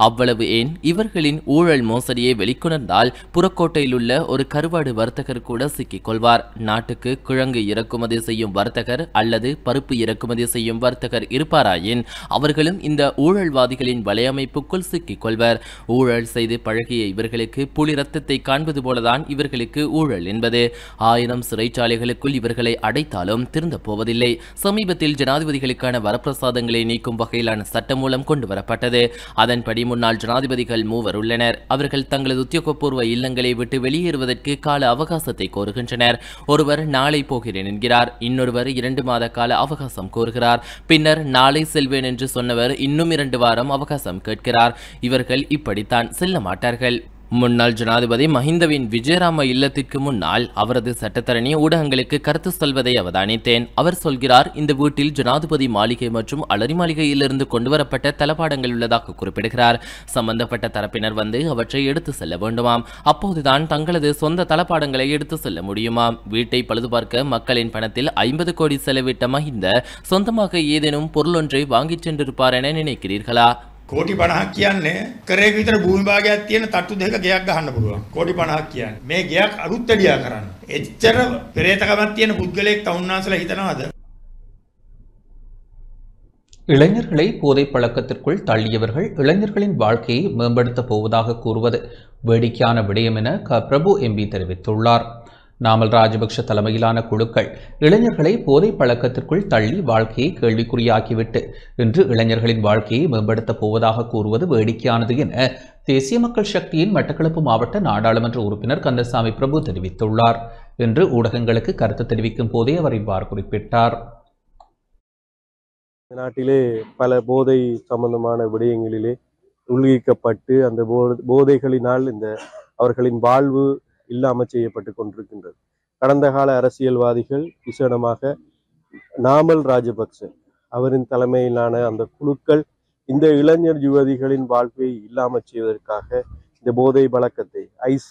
அவ்வளவு ஏன், இவர்களின் ஊழல் மோசடியை வெளிக்கொணர்ந்தால் புறக்கோட்டையில் உள்ள ஒரு கருவாடு வர்த்தகர் கூட சிக்கிக் கொள்வார். நாட்டுக்கு கிழங்கு இறக்குமதி செய்யும் வர்த்தகர் அல்லது பருப்பு இறக்குமதி செய்யும் வர்த்தகர் இருப்பாராயின் அவர்களும் இந்த ஊழல்வாதிகளின் வலையமைப்புக்குள் சிக்கிக் கொள்வர். ஊழல் செய்து பழகிய இவர்களுக்கு புலி ரத்தத்தை காண்பது போலதான் இவர்களுக்கு ஊழல் என்பது. 1000 சிறைச்சாலைகளுக்குள் இவர்களை அடைத்தாலும் திருந்த போவதில்லை. சமீபத்தில் ஜனாதிபதிகளுக்கான வரப்பிரசாதங்களை நீக்கும் வகையிலான சட்டம் மூலம் கொண்டு வரப்பட்டது. அதன்படி முன்னாள் ஜனாதிபதிகள் 3 உள்ளனர். அவர்கள் தங்களது உத்தியோகபூர்வ இல்லங்களை விட்டு வெளியேறுவதற்கு கால அவகாசத்தை கோருகின்றனர். ஒருவர் நாளை போகிறேன் என்கிறார், இன்னொருவர் 2 மாத கால அவகாசம் கோருகிறார். பின்னர் நாளை செல்வேன் என்று சொன்னவர் இன்னும் 2 வாரம் அவகாசம் கேட்கிறார். இவர்கள் இப்படித்தான் செல்ல மாட்டார்கள். முன்னாள் ஜனாதிபதி மஹிந்தவின் விஜயராம இல்லத்திற்கு முன்னால் அவரது சட்டத்தரணி ஊடகங்களுக்கு கருத்து சொல்வதை அவதானித்தேன். அவர் சொல்கிறார், இந்த வீட்டில் ஜனாதிபதி மாளிகை மற்றும் அலரி மாளிகையிலிருந்து கொண்டுவரப்பட்ட தளபாடங்கள் உள்ளதாக குறிப்பிடுகிறார். சம்பந்தப்பட்ட தரப்பினர் வந்து அவற்றை எடுத்து செல்ல வேண்டுமாம். அப்போதுதான் தங்களது சொந்த தளபாடங்களை எடுத்து செல்ல முடியுமாம். வீட்டை பழுதுபார்க்க மக்களின் பணத்தில் 50 கோடி செலவிட்ட மஹிந்த சொந்தமாக ஏதேனும் பொருளொன்றை வாங்கிச் சென்றிருப்பார் என நினைக்கிறீர்களா? කෝටි 50ක් කියන්නේ කරේක විතර භූමි භාගයක් තියෙන තට්ටු දෙක ගයක් ගහන්න පුළුවන්. කෝටි 50ක් කියන්නේ මේ ගයක් අලුත් වැඩියා කරන්න. එච්චර පෙරේතකමක් තියෙන පුද්ගලයෙක් තවුන්නාසලා හිතනවාද? இளைஞர்களை போதை பழக்கத்திற்குள் தள்ளியவர்கள் இளைஞர்களின் வாழ்க்கையை மேம்படுத்தப் போவதாக கூறுவது வேடிக்கையான விடயம் என பிரபு எம்பி தெரிவித்துள்ளார். நாமல் ராஜபக்ஷ தலைமையிலான குழுக்கள் இளைஞர்களை போதை பழக்கத்திற்குள் தள்ளி வாழ்க்கையை கேள்விக்குறியாக்கிவிட்டு இன்று இளைஞர்களின் வாழ்க்கையை மேம்படுத்தப் போவதாக கூறுவது வேடிக்கையானது என தேசிய மக்கள் சக்தியின் மட்டக்களப்பு மாவட்ட நாடாளுமன்ற உறுப்பினர் கந்தசாமி பிரபு தெரிவித்துள்ளார். இன்று ஊடகங்களுக்கு கருத்து தெரிவிக்கும் போதே அவர் இவ்வாறு குறிப்பிட்டார். நாட்டிலே பல போதை சம்பந்தமான விடயங்களிலே உள்கிக்கப்பட்டு அந்த போதைகளினால் அவர்களின் வாழ்வு இல்லாமல் செய்யப்பட்டு கொண்டிருக்கின்றது. கடந்த கால அரசியல்வாதிகள் விசேடமாக நாமல் ராஜபக்ச அவரின் தலைமையிலான அந்த குழுக்கள் இந்த இளைஞர் யுவதிகளின் வாழ்வை இல்லாமல் செய்வதற்காக இந்த போதை பழக்கத்தை ஐஸ்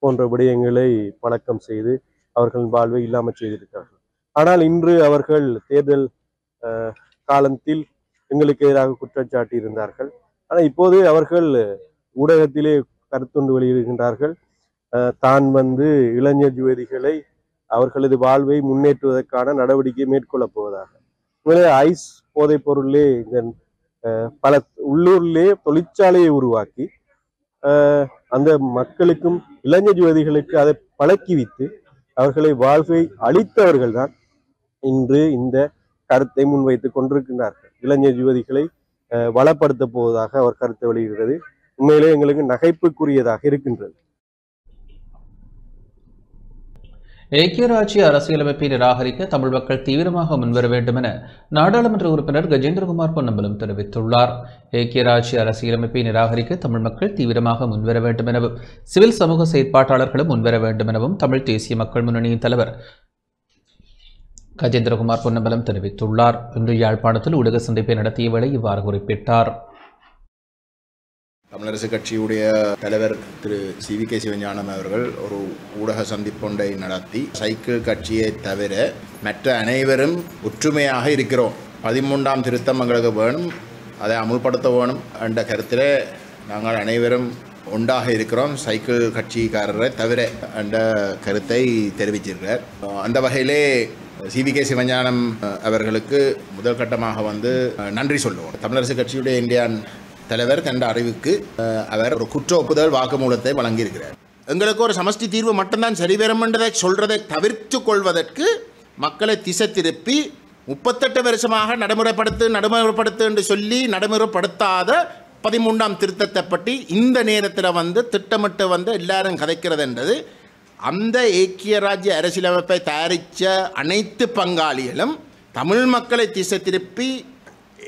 போன்ற விடயங்களை பழக்கம் செய்து அவர்களின் வாழ்வை இல்லாமல் செய்திருக்கிறார்கள். ஆனால் இன்று அவர்கள் தேர்தல் காலத்தில் எங்களுக்கு எதிராக குற்றச்சாட்டி இருந்தார்கள். ஆனால் இப்போது அவர்கள் ஊடகத்திலே கருத்தொன்று வெளியிடுகின்றார்கள். தான் இளைஞர் யுவதிகளை அவர்களது வாழ்வை முன்னேற்றுவதற்கான நடவடிக்கை மேற்கொள்ளப் போவதாக. ஐஸ் போதைப் பொருளே பல உள்ளூரிலே தொழிற்சாலையை உருவாக்கி அந்த மக்களுக்கும் இளைஞர் யுவதிகளுக்கு அதை பழக்கி வைத்து அவர்களை வாழ்வை அளித்தவர்கள் தான் இன்று இந்த கருத்தை முன்வைத்துக் கொண்டிருக்கின்றார்கள். இளைஞர் யுவதிகளை வளப்படுத்த போவதாக அவர் கருத்தை வெளியிடுகிறது. உண்மையிலே எங்களுக்கு நகைப்புக்குரியதாக இருக்கின்றது. ஐக்கிய ராஜ்ய அரசியலமைப்பை நிராகரிக்க தமிழ் மக்கள் தீவிரமாக முன்வர வேண்டும் என நாடாளுமன்ற உறுப்பினர் கஜேந்திரகுமார் பொன்னம்பலம் தெரிவித்துள்ளார். ஐக்கிய ராஜ்ய அரசியலமைப்பை நிராகரிக்க தமிழ் மக்கள் தீவிரமாக முன்வர வேண்டும் எனவும் சிவில் சமூக செயற்பாட்டாளர்களும் முன்வர வேண்டும் எனவும் தமிழ் தேசிய மக்கள் முன்னணியின் தலைவர் கஜேந்திரகுமார் பொன்னம்பலம் தெரிவித்துள்ளார். இன்று யாழ்ப்பாணத்தில் ஊடக சந்திப்பை நடத்திய வேளை இவ்வாறு குறிப்பிட்டார். தமிழரசு கட்சியுடைய தலைவர் திரு CVK சிவஞானம் அவர்கள் ஒரு ஊடக சந்திப்பொன்றை நடத்தி சைக்கிள் கட்சியை தவிர மற்ற அனைவரும் ஒற்றுமையாக இருக்கிறோம், 13ஆம் திருத்தம் எங்களுக்கு வேணும், அதை அமுல்படுத்த வேணும் என்ற கருத்தில் நாங்கள் அனைவரும் ஒன்றாக இருக்கிறோம், சைக்கிள் கட்சிக்காரரை தவிர என்ற கருத்தை தெரிவிச்சிருக்கிறார். அந்த வகையிலே CVK சிவஞானம் அவர்களுக்கு முதல் கட்டமாக நன்றி சொல்லுவோம். தமிழரசு கட்சியுடைய இந்தியான் தலைவர் தன் அறிவுக்கு அவர் ஒரு குற்ற ஒப்புதல் வாக்குமூலத்தை வழங்கியிருக்கிறார். எங்களுக்கு ஒரு சமஷ்டி தீர்வு மட்டும்தான் சரிவரும் என்றதை சொல்றதை தவிர்த்து கொள்வதற்கு மக்களை திசை திருப்பி 38 வருஷமாக நடைமுறைப்படுத்து என்று சொல்லி நடைமுறைப்படுத்தாத 13ஆம் திருத்தத்தை பற்றி இந்த நேரத்தில் திட்டமிட்டு எல்லாரும் கதைக்கிறது என்றது அந்த ஐக்கிய ராஜ்ய அரசியலமைப்பை தயாரித்த அனைத்து பங்காளிகளும் தமிழ் மக்களை திசை திருப்பி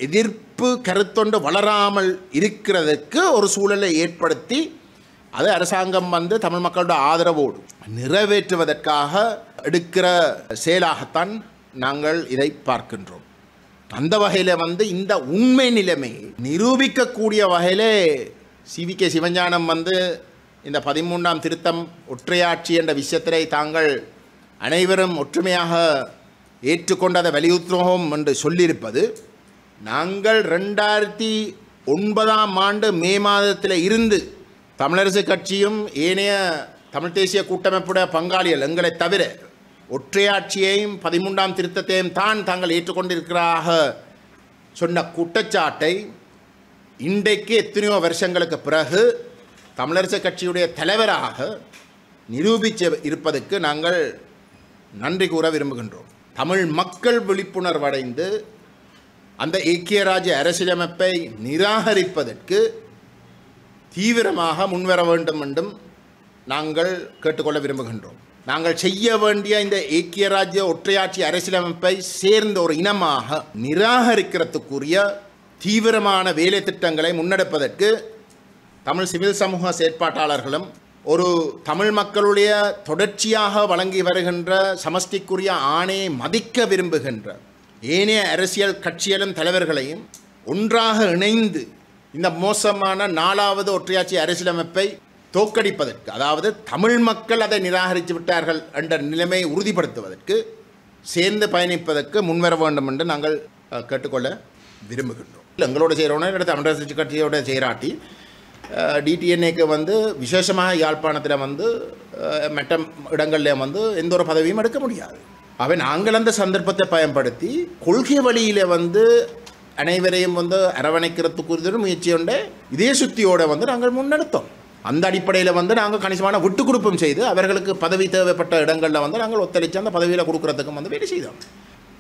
எதிர்ப்பு கருத்தொண்டு வளராமல் இருக்கிறதுக்கு ஒரு சூழலை ஏற்படுத்தி அது அரசாங்கம் தமிழ் மக்களோட ஆதரவோடு நிறைவேற்றுவதற்காக எடுக்கிற செயலாகத்தான் நாங்கள் இதை பார்க்கின்றோம். அந்த வகையில் இந்த உண்மை நிலைமை நிரூபிக்கக்கூடிய வகையில் CVK சிவஞானம் இந்த 13ஆம் திருத்தம் ஒற்றையாட்சி என்ற விஷயத்திலே தாங்கள் அனைவரும் ஒற்றுமையாக ஏற்றுக்கொண்டதை வலியுறுத்துவோம் என்று சொல்லியிருப்பது நாங்கள் 2009ஆம் ஆண்டு மே மாதத்தில் இருந்து தமிழரசு கட்சியும் ஏனைய தமிழ் தேசிய கூட்டமைப்புடைய பங்காளிகள் எங்களை தவிர ஒற்றையாட்சியையும் 13ஆம் திருத்தத்தையும் தான் தாங்கள் ஏற்றுக்கொண்டிருக்கிறாக சொன்ன குற்றச்சாட்டை இன்றைக்கு எத்தனையோ வருஷங்களுக்கு பிறகு தமிழரசு கட்சியுடைய தலைவராக நிரூபித்து இருப்பதற்கு நாங்கள் நன்றி கூற விரும்புகின்றோம். தமிழ் மக்கள் விழிப்புணர்வடைந்து அந்த ஐக்கிய ராஜ்ய அரசியலமைப்பை நிராகரிப்பதற்கு தீவிரமாக முன்வர வேண்டும் என்றும் நாங்கள் கேட்டுக்கொள்ள விரும்புகின்றோம். நாங்கள் செய்ய வேண்டிய இந்த ஐக்கிய ராஜ்ய ஒற்றையாட்சி அரசியலமைப்பை சேர்ந்த ஒரு இனமாக நிராகரிக்கிறதுக்குரிய தீவிரமான வேலை திட்டங்களை முன்னெடுப்பதற்கு தமிழ் சிவில் சமூக செயற்பாட்டாளர்களும் ஒரு தமிழ் மக்களுடைய தொடர்ச்சியாக வழங்கி வருகின்ற சமஷ்டிக்குரிய ஆணையை மதிக்க விரும்புகின்ற ஏனைய அரசியல் கட்சிகளும் தலைவர்களையும் ஒன்றாக இணைந்து இந்த மோசமான 4வது ஒற்றையாட்சி அரசியலமைப்பை தோற்கடிப்பதற்கு, அதாவது தமிழ் மக்கள் அதை நிராகரித்து விட்டார்கள் என்ற நிலைமையை உறுதிப்படுத்துவதற்கு சேர்ந்து பயணிப்பதற்கு முன்வர வேண்டும் என்று நாங்கள் கேட்டுக்கொள்ள விரும்புகின்றோம். எங்களோட செய்கிறோன்னா தமிழரசு கட்சியோட செய்கிறாட்டி DTNAக்கு விசேஷமாக யாழ்ப்பாணத்தில் மற்ற இடங்களில் எந்த ஒரு பதவியும் எடுக்க முடியாது. அவை நாங்கள் அந்த சந்தர்ப்பத்தை பயன்படுத்தி கொள்கை வழியில் அனைவரையும் அரவணைக்கிறதுக்குரிய முயற்சி உண்டு இதே சுத்தியோடு நாங்கள் முன்னெடுத்தோம். அந்த அடிப்படையில் வந்து நாங்கள் கணிசமான விட்டு கொடுப்பும் செய்து அவர்களுக்கு பதவி தேவைப்பட்ட இடங்களில் வந்து நாங்கள் ஒத்துழைச்சு அந்த பதவியில் கொடுக்குறதுக்கும் வந்து வேலை செய்தோம்.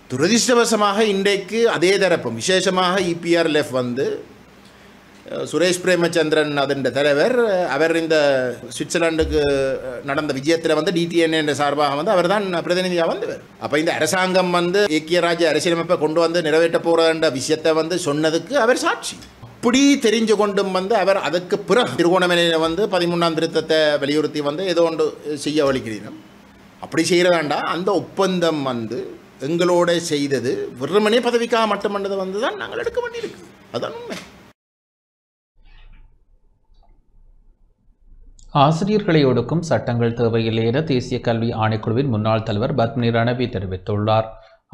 துரதிர்ஷ்டவசமாக இன்றைக்கு அதே தரப்பும் விசேஷமாக EPRLF வந்து சுரேஷ் பிரேமச்சந்திரன் அதன் தலைவர், அவர் இந்த சுவிட்சர்லாண்டுக்கு நடந்த விஜயத்தில் வந்து DTN என்ற சார்பாக வந்து அவர் தான் பிரதிநிதியாக வந்தவர். அப்போ இந்த அரசாங்கம் வந்து ஐக்கிய ராஜ்ய அரசியலமைப்பை கொண்டு வந்து நிறைவேற்ற போகிற விஷயத்தை வந்து சொன்னதுக்கு அவர் சாட்சி. அப்படி தெரிஞ்சு கொண்டும் வந்து அவர் அதுக்கு பிறகு திருகோணமலையில் வந்து 13ஆம் திருத்தத்தை வலியுறுத்தி வந்து ஏதோ ஒன்று செய்ய வலிக்கிறீங்க. அப்படி செய்கிறதாண்டா அந்த ஒப்பந்தம் வந்து எங்களோட செய்தது வெறுமனே பதவிக்காக மட்டுமன்றதை வந்து தான் நாங்கள் எடுக்க வேண்டியிருக்கு. அதுதான் உண்மை. ஆசிரியர்களை ஒடுக்கும் சட்டங்கள் தேவையில்லை என தேசிய கல்வி ஆணைக்குழுவின் முன்னாள் தலைவர் பத்மினி ரணவி தெரிவித்துள்ளார்.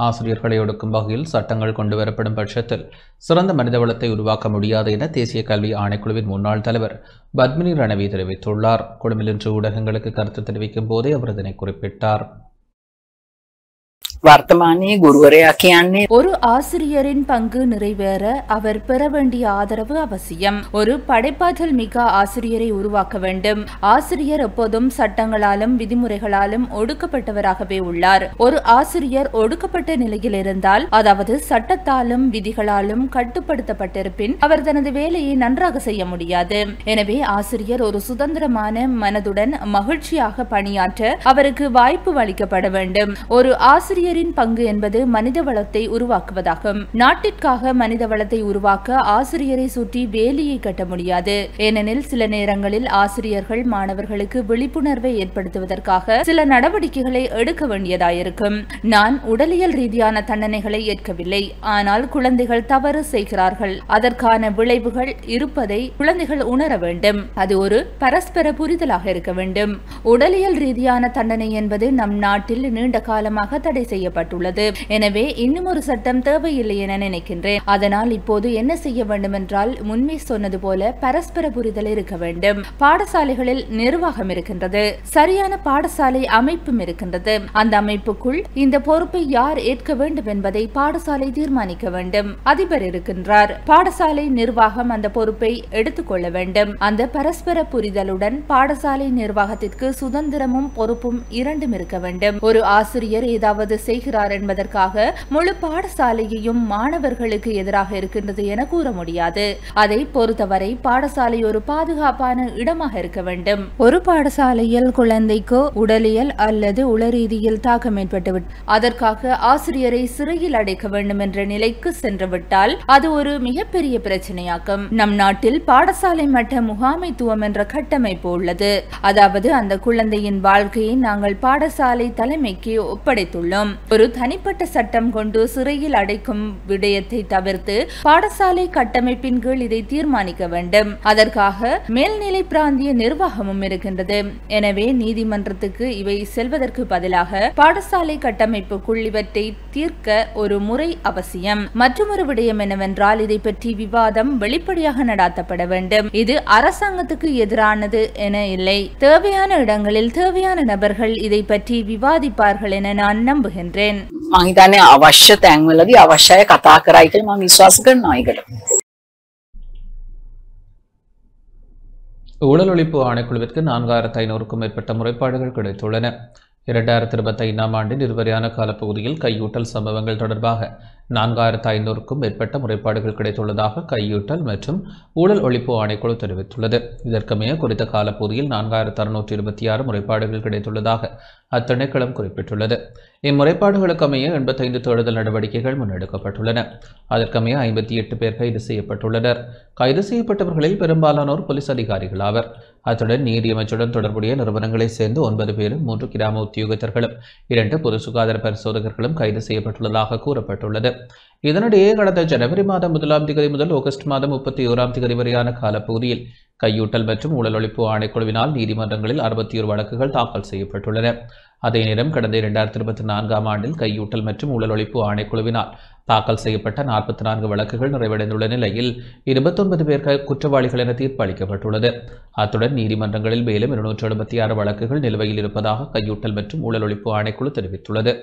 ஆசிரியர்களை ஒடுக்கும் வகையில் சட்டங்கள் கொண்டுவரப்படும் பட்சத்தில் சிறந்த மனிதவளத்தை உருவாக்க முடியாது என தேசிய கல்வி ஆணைக்குழுவின் முன்னாள் தலைவர் பத்மினி ரணவி தெரிவித்துள்ளார். கொழும்பில் இன்று ஊடகங்களுக்கு கருத்து தெரிவிக்கும் போதே அவர் இதனை குறிப்பிட்டார். வர்த்தமானி குருவரையா කියන්නේ ஒரு ஆசிரியரின் பங்கு நிறைவேற அவர் பெற வேண்டிய ஆதரவு அவசியம். ஒரு படைப்பாற்றல் மிக்க ஆசிரியரை உருவாக்க வேண்டும். ஆசிரியர் எப்போதும் சட்டங்களாலும் விதிமுறைகளாலும் ஒடுக்கப்பட்டவராகவே உள்ளார். ஒரு ஆசிரியர் ஒடுக்கப்பட்ட நிலையில் இருந்தால், அதாவது சட்டத்தாலும் விதிகளாலும் கட்டுப்படுத்தப்பட்டிருப்பின், அவர் தனது வேலையை நன்றாக செய்ய முடியாது. எனவே ஆசிரியர் ஒரு சுதந்திரமான மனதுடன் மகிழ்ச்சியாக பணியாற்ற அவருக்கு வாய்ப்பு அளிக்கப்பட வேண்டும். ஒரு ஆசிரியரின் பங்கு என்பது மனித வளத்தை உருவாக்குவதாகும். நாட்டிற்காக மனித வளத்தை உருவாக்க ஆசிரியரை சுற்றி வேலியை கட்ட முடியாது. ஏனெனில் சில நேரங்களில் ஆசிரியர்கள் மாணவர்களுக்கு விழிப்புணர்வை ஏற்படுத்துவதற்காக சில நடவடிக்கைகளை எடுக்க வேண்டியதாயிருக்கும். நான் உடலியல் ரீதியான தண்டனைகளை ஏற்கவில்லை, ஆனால் குழந்தைகள் தவறு செய்கிறார்கள், அதற்கான விளைவுகள் இருப்பதை குழந்தைகள் உணர வேண்டும். அது ஒரு பரஸ்பர புரிதலாக இருக்க வேண்டும். உடலியல் ரீதியான தண்டனை என்பது நம் நாட்டில் நீண்ட காலமாக தடை செய்யப்பட்டுள்ளது. எனவே இன்னும் ஒரு சட்டம் தேவையில்லை என நினைக்கின்றேன். அதனால் இப்போது என்ன செய்ய வேண்டும் என்றால், முன்பே சொன்னது போல பரஸ்பர புரிதல் இருக்க வேண்டும். பாடசாலைகளில் நிர்வாகம் இருக்கின்றது, சரியான பாடசாலை அமைப்பும் இருக்கின்றது. அந்த அமைப்புக்குள் இந்த பொறுப்பை யார் ஏற்க வேண்டும் என்பதை பாடசாலை தீர்மானிக்க வேண்டும். அதிபர் இருக்கின்றார். பாடசாலை நிர்வாகம் அந்த பொறுப்பை எடுத்துக்கொள்ள வேண்டும். அந்த பரஸ்பர புரிதலுடன் பாடசாலை நிர்வாகத்திற்கு சுதந்திரமும் பொறுப்பும் இரண்டும் இருக்க வேண்டும். ஒரு ஆசிரியர் ஏதாவது செய்கிறார் என்பதற்காக முழு பாடசாலையையும் மாணவர்களுக்கு எதிராக இருக்கின்றது என கூற முடியாது. அதை பொறுத்தவரை பாடசாலை ஒரு பாதுகாப்பான இடமாக இருக்க வேண்டும். ஒரு பாடசாலையில் குழந்தைக்கு உடலியல் அல்லது உளரீதியில் தாக்கம் ஏற்பட்டுவிட்டு அதற்காக ஆசிரியரை சிறையில் அடைக்க வேண்டும் என்ற நிலைக்கு சென்றுவிட்டால் அது ஒரு மிகப்பெரிய பிரச்சனையாகும். நம் நாட்டில் பாடசாலை மட்ட முகாமைத்துவம் என்ற கட்டமைப்பு உள்ளது. அதாவது அந்த குழந்தையின் வாழ்க்கையை நாங்கள் பாடசாலை தலைமைக்கு ஒப்படைத்துள்ளோம். ஒரு தனிப்பட்ட சட்டம் கொண்டு சிறையில் அடைக்கும் விடயத்தை தவிர்த்து பாடசாலை கட்டமைப்பின் கீழ் இதை தீர்மானிக்க வேண்டும். அதற்காக மேல்நிலை பிராந்திய நிர்வாகமும் இருக்கின்றது. எனவே நீதிமன்றத்துக்கு இவை செல்வதற்கு பதிலாக பாடசாலை கட்டமைப்புக்குள் இவற்றை தீர்க்க ஒரு முறை அவசியம். மற்றொரு விடயம் என்னவென்றால், இதை பற்றி விவாதம் வெளிப்படையாக நடாத்தப்பட வேண்டும். இது அரசாங்கத்துக்கு எதிரானது என இல்லை. தேவையான இடங்களில் தேவையான நபர்கள் இதை பற்றி விவாதிப்பார்கள் என நான் நம்புகின்றேன். මං හිතන්නේ අවශ්‍ය තැන්වලදී අවශ්‍යය කතා කරයි කියලා මම විශ්වාස කරනවා ඒකට. ஊழல் ஒழிப்பு ஆணைக்குழுவிற்கு 4500க்கும் மேற்பட்ட முறைப்பாடுகள் கிடைத்துள்ளன. 2025ஆம் ஆண்டின் இதுவரையான காலப்பகுதியில் கையூட்டல் சம்பவங்கள் தொடர்பாக 4500க்கும் மேற்பட்ட முறைப்பாடுகள் கிடைத்துள்ளதாக கையூட்டல் மற்றும் ஊழல் ஒழிப்பு ஆணைக்குழு தெரிவித்துள்ளது. இதற்கமைய குறித்த காலப்பகுதியில் 4626 முறைப்பாடுகள் கிடைத்துள்ளதாக அத்திணைக்களம் குறிப்பிட்டுள்ளது. இம்முறைப்பாடுகளுக்கமைய 85 தேடுதல் நடவடிக்கைகள் முன்னெடுக்கப்பட்டுள்ளன. அதற்கமைய 58 பேர் கைது செய்யப்பட்டுள்ளனர். கைது செய்யப்பட்டவர்களில் பெரும்பாலானோர் போலீஸ் அதிகாரிகள் ஆவர். அத்துடன் நீதியமைச்சுடன் தொடர்புடைய நிறுவனங்களைச் சேர்ந்து 9 பேரும் 3 கிராம உத்தியோகத்தர்களும் 2 பொது சுகாதார பரிசோதகர்களும் கைது செய்யப்பட்டுள்ளதாக கூறப்பட்டுள்ளது. இதனிடையே கடந்த ஜனவரி மாதம் 1ஆம் தேதி முதல் ஆகஸ்ட் மாதம் 31ஆம் தேதி வரையான காலப்பகுதியில் கையூட்டல் மற்றும் ஊழல் ஒழிப்பு ஆணைக்குழுவினால் நீதிமன்றங்களில் 61 வழக்குகள் தாக்கல் செய்யப்பட்டுள்ளன. அதே நேரம் கடந்த 2024ஆம் ஆண்டில் கையூட்டல் மற்றும் ஊழல் ஒழிப்பு ஆணைக்குழுவினால் தாக்கல் செய்யப்பட்ட 44 வழக்குகள் நிறைவடைந்துள்ள நிலையில் 29 பேர் குற்றவாளிகள் என தீர்ப்பு அளிக்கப்பட்டுள்ளது. அத்துடன் நீதிமன்றங்களில் மேலும் 276 வழக்குகள் நிலுவையில் இருப்பதாக கையூட்டல் மற்றும் ஊழல் ஒழிப்பு ஆணைக்குழு தெரிவித்துள்ளது.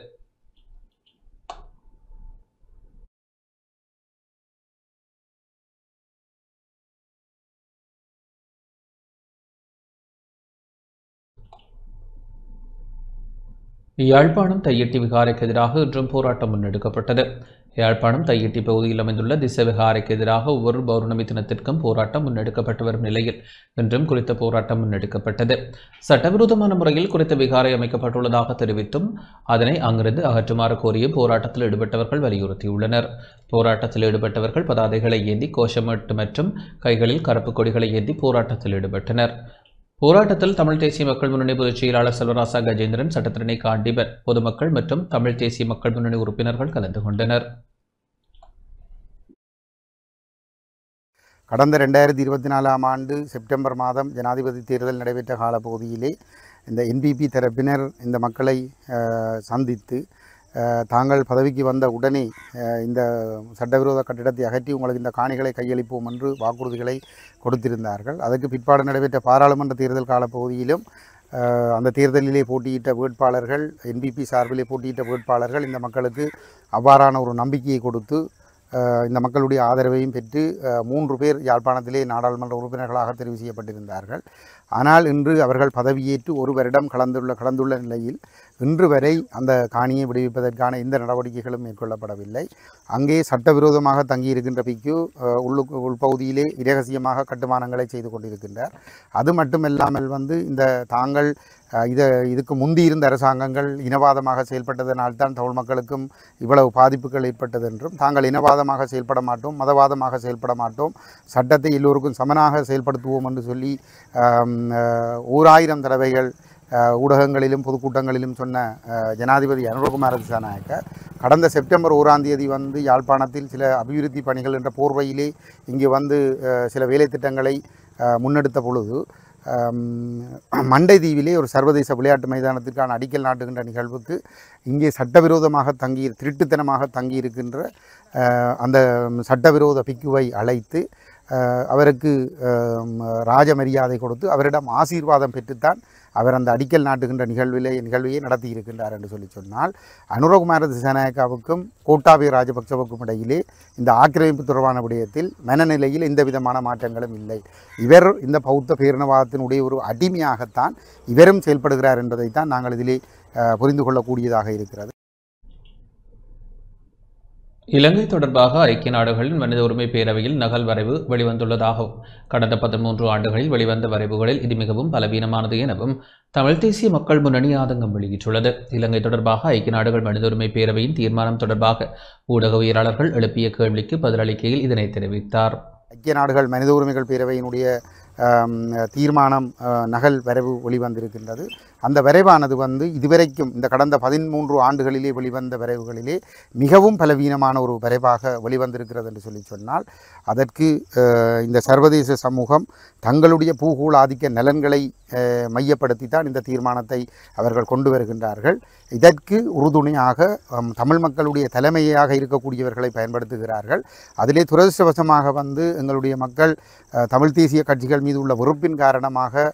யாழ்ப்பாணம் தையிட்டி விகாரைக்கு எதிராக இன்றும் போராட்டம் முன்னெடுக்கப்பட்டது. யாழ்ப்பாணம் தையிட்டி பகுதியில் அமைந்துள்ள திச விகாரைக்கு எதிராக ஒவ்வொரு பௌர்ணமி தினத்திற்கும் போராட்டம் முன்னெடுக்கப்பட்டு வரும் நிலையில் இன்றும் குறித்த போராட்டம் முன்னெடுக்கப்பட்டது. சட்டவிரோதமான முறையில் குறித்த விகாரை அமைக்கப்பட்டுள்ளதாக தெரிவித்தும் அதனை அங்கிருந்து அகற்றுமாறு கோரியும் போராட்டத்தில் ஈடுபட்டவர்கள் வலியுறுத்தியுள்ளனர். போராட்டத்தில் ஈடுபட்டவர்கள் பதாதைகளை ஏந்தி கோஷமிட்டு மற்றும் கைகளில் கருப்பு கொடிகளை ஏந்தி போராட்டத்தில் ஈடுபட்டனர். போராட்டத்தில் தமிழ் தேசிய மக்கள் முன்னணி பொதுச் செயலாளர் செல்வராசா கஜேந்திரன், சட்டத்திரணி காண்டீபன், பொதுமக்கள் மற்றும் தமிழ் தேசிய மக்கள் முன்னணி உறுப்பினர்கள் கலந்து கொண்டனர். கடந்த 2024ஆம் ஆண்டு செப்டம்பர் மாதம் ஜனாதிபதி தேர்தல் நடைபெற்ற காலப்பகுதியிலே இந்த என்பிபி தரப்பினர் இந்த மக்களை சந்தித்து தாங்கள் பதவிக்கு வந்த உடனே இந்த சட்டவிரோத கட்டிடத்தை அகற்றி உங்களுக்கு இந்த காணிகளை கையளிப்போம் என்று வாக்குறுதிகளை கொடுத்திருந்தார்கள். அதற்கு பிற்பாடு நடைபெற்ற பாராளுமன்ற தேர்தல் காலப்பகுதியிலும் அந்த தேர்தலிலே போட்டியிட்ட வேட்பாளர்கள், என்பிபி சார்பிலே போட்டியிட்ட வேட்பாளர்கள் இந்த மக்களுக்கு அவ்வாறான ஒரு நம்பிக்கையை கொடுத்து இந்த மக்களுடைய ஆதரவையும் பெற்று 3 பேர் யாழ்ப்பாணத்திலே நாடாளுமன்ற உறுப்பினர்களாக தெரிவு செய்யப்பட்டிருந்தார்கள். ஆனால் இன்று அவர்கள் பதவியேற்று 1 வருடம் கடந்துள்ள நிலையில் இன்று வரை அந்த காணியை விடுவிப்பதற்கான எந்த நடவடிக்கைகளும் மேற்கொள்ளப்படவில்லை. அங்கே சட்டவிரோதமாக தங்கியிருக்கின்ற பிக்கு உள்பகுதியிலே இரகசியமாக கட்டுமானங்களை செய்து கொண்டிருக்கின்றார். அது மட்டுமல்லாமல் இந்த தாங்கள் இதுக்கு முந்தி இருந்த அரசாங்கங்கள் இனவாதமாக செயல்பட்டதனால்தான் தமிழ் மக்களுக்கும் இவ்வளவு பாதிப்புகள் ஏற்பட்டது என்றும், தாங்கள் இனவாதமாக செயல்பட மாட்டோம், மதவாதமாக செயல்பட மாட்டோம், சட்டத்தை எல்லோருக்கும் சமனாக செயல்படுத்துவோம் என்று சொல்லி 1000 தடவைகள் ஊடகங்களிலும் பொதுக்கூட்டங்களிலும் சொன்ன ஜனாதிபதி அனுரகுமார திசாநாயக்க கடந்த செப்டம்பர் 1ஆம் தேதி யாழ்ப்பாணத்தில் சில அபிவிருத்தி பணிகள் என்ற போர்வையிலே இங்கு சில வேலை திட்டங்களை முன்னெடுத்த பொழுது மண்டை தீவிலே ஒரு சர்வதேச விளையாட்டு மைதானத்திற்கான அடிக்கல் நாட்டுகின்ற நிகழ்வுக்கு இங்கே சட்டவிரோதமாக திருட்டுத்தனமாக தங்கியிருக்கின்ற அந்த சட்டவிரோத பிக்குவை அழைத்து அவருக்கு ராஜ மரியாதை கொடுத்து அவரிடம் ஆசீர்வாதம் பெற்றுத்தான் அவர் அந்த அடிக்கல் நாட்டுகின்ற நிகழ்வையே நடத்தியிருக்கின்றார் என்று சொன்னால், அனுரகுமார திசாநாயக்காவுக்கும் கோட்டாபய ராஜபக்சவுக்கும் இடையிலே இந்த ஆக்கிரமிப்பு தொடர்பான விடயத்தில் மனநிலையில் எந்த விதமான மாற்றங்களும் இல்லை. இவர் இந்த பௌத்த பேரினவாதத்தினுடைய ஒரு அடிமையாகத்தான் இவரும் செயல்படுகிறார் என்பதைத்தான் நாங்கள் இதிலே புரிந்து கொள்ளக்கூடியதாக இருக்கிறது. இலங்கை தொடர்பாக ஐக்கிய நாடுகளின் மனித உரிமை பேரவையில் நகல் வரைவு வெளிவந்துள்ளதாகவும், கடந்த 13 ஆண்டுகளில் வெளிவந்த வரைவுகளில் இது மிகவும் பலவீனமானது எனவும் தமிழ் தேசிய மக்கள் முன்னணி ஆதங்கம் வெளியிட்டுள்ளது. இலங்கை தொடர்பாக ஐக்கிய நாடுகள் மனித உரிமை பேரவையின் தீர்மானம் தொடர்பாக ஊடகவியலாளர்கள் எழுப்பிய கேள்விக்கு பதிலளிக்கையில் இதனை தெரிவித்தார். ஐக்கிய நாடுகள் மனித உரிமைகள் பேரவையினுடைய தீர்மானம் நகல் வரைவு வெளிவந்திருக்கின்றது. அந்த வரைவானது இதுவரைக்கும் இந்த கடந்த 13 ஆண்டுகளிலே வெளிவந்த வரைவுகளிலே மிகவும் பலவீனமான ஒரு வரைவாக வெளிவந்திருக்கிறது என்று சொன்னால், அதற்கு இந்த சர்வதேச சமூகம் தங்களுடைய பூகோள ஆதிக்க நலன்களை மையப்படுத்தித்தான் இந்த தீர்மானத்தை அவர்கள் கொண்டு வருகின்றார்கள். இதற்கு உறுதுணையாக தமிழ் மக்களுடைய தலைமையாக இருக்கக்கூடியவர்களை பயன்படுத்துகிறார்கள். அதிலே துரதிர்ஷ்டவசமாக எங்களுடைய மக்கள் தமிழ் தேசிய கட்சிகள் மீது உள்ள வெறுப்பின் காரணமாக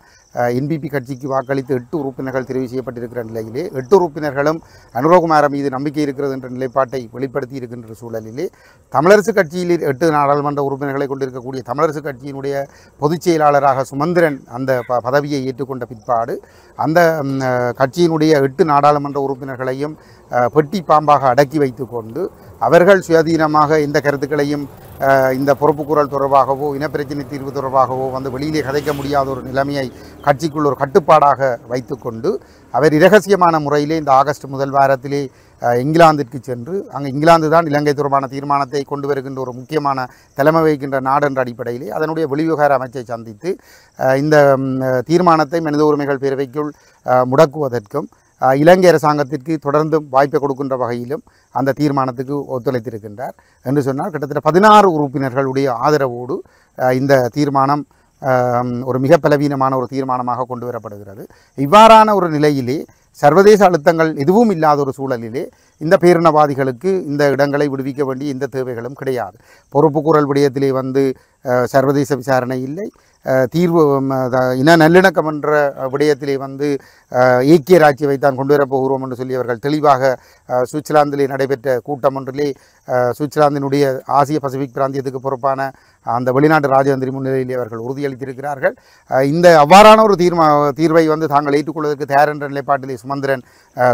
என்பிபி கட்சிக்கு வாக்களித்து 8 உறுப்பினர்கள் தெரிவு செய்யப்பட்டிருக்கிற நிலையிலே 8 உறுப்பினர்களும் அனுரகுமார மீது நம்பிக்கை இருக்கிறது என்ற நிலைப்பாட்டை வெளிப்படுத்தி இருக்கின்ற சூழலிலே தமிழரசு கட்சியில் 8 நாடாளுமன்ற உறுப்பினர்களை கொண்டிருக்கக்கூடிய தமிழரசு கட்சியினுடைய பொதுச் செயலாளராக சுமந்திரன் அந்த பதவியை ஏற்றுக்கொண்ட பிற்பாடு அந்த கட்சியினுடைய 8 நாடாளுமன்ற உறுப்பினர்களையும் பெட்டி பாம்பாக அடக்கி வைத்து கொண்டு அவர்கள் சுயாதீனமாக எந்த கருத்துக்களையும் இந்த பொறுப்புக்கூறல் தொடர்பாகவோ இனப்பிரச்சினை தீர்வு தொடர்பாகவோ வெளியிலே கதைக்க முடியாத ஒரு நிலைமையை கட்சிக்குள் ஒரு கட்டுப்பாடாக வைத்துக்கொண்டு அவர் இரகசியமான முறையிலே இந்த ஆகஸ்ட் முதல் வாரத்திலே இங்கிலாந்திற்கு சென்று அங்கே இங்கிலாந்து தான் இலங்கை தொடர்பான தீர்மானத்தை கொண்டு வருகின்ற ஒரு முக்கியமான தலைமை வகிக்கின்ற நாடு என்ற அடிப்படையிலே அதனுடைய வெளிவிவகார அமைச்சை சந்தித்து இந்த தீர்மானத்தை மனித உரிமைகள் பேரவைக்குள் முடக்குவதற்கும் இலங்கை அரசாங்கத்திற்கு தொடர்ந்து வாய்ப்பை கொடுக்கின்ற வகையிலும் அந்த தீர்மானத்துக்கு ஒத்துழைத்திருக்கின்றார் என்று சொன்னால், கிட்டத்தட்ட 16 உறுப்பினர்களுடைய ஆதரவோடு இந்த தீர்மானம் ஒரு மிக பலவீனமான ஒரு தீர்மானமாக கொண்டு வரப்படுகிறது. இவ்வாறான ஒரு நிலையிலே சர்வதேச அழுத்தங்கள் எதுவும் இல்லாத ஒரு சூழலிலே இந்த பேரினவாதிகளுக்கு இந்த இடங்களை விடுவிக்க வேண்டிய எந்த தேவைகளும் கிடையாது. பொறுப்புக்கூறல் விடயத்திலே சர்வதேச விசாரணை இல்லை, தீர்வு இன நல்லிணக்கம் என்ற விடயத்திலே வந்து ஏக்கிய ராட்சியவை தான் கொண்டு வரப்போகிறோம் என்று சொல்லி அவர்கள் தெளிவாக சுவிட்சர்லாந்திலே நடைபெற்ற கூட்டம் ஒன்றிலே சுவிட்சர்லாந்தினுடைய ஆசிய பசிபிக் பிராந்தியத்துக்கு பொறுப்பான அந்த வெளிநாட்டு ராஜதந்திரி முன்னிலையிலே அவர்கள் உறுதியளித்திருக்கிறார்கள். இந்த அவ்வாறான ஒரு தீர்வை வந்து தாங்கள் ஏற்றுக்கொள்வதற்கு தயார் என்ற நிலைப்பாட்டிலே சுமந்திரன்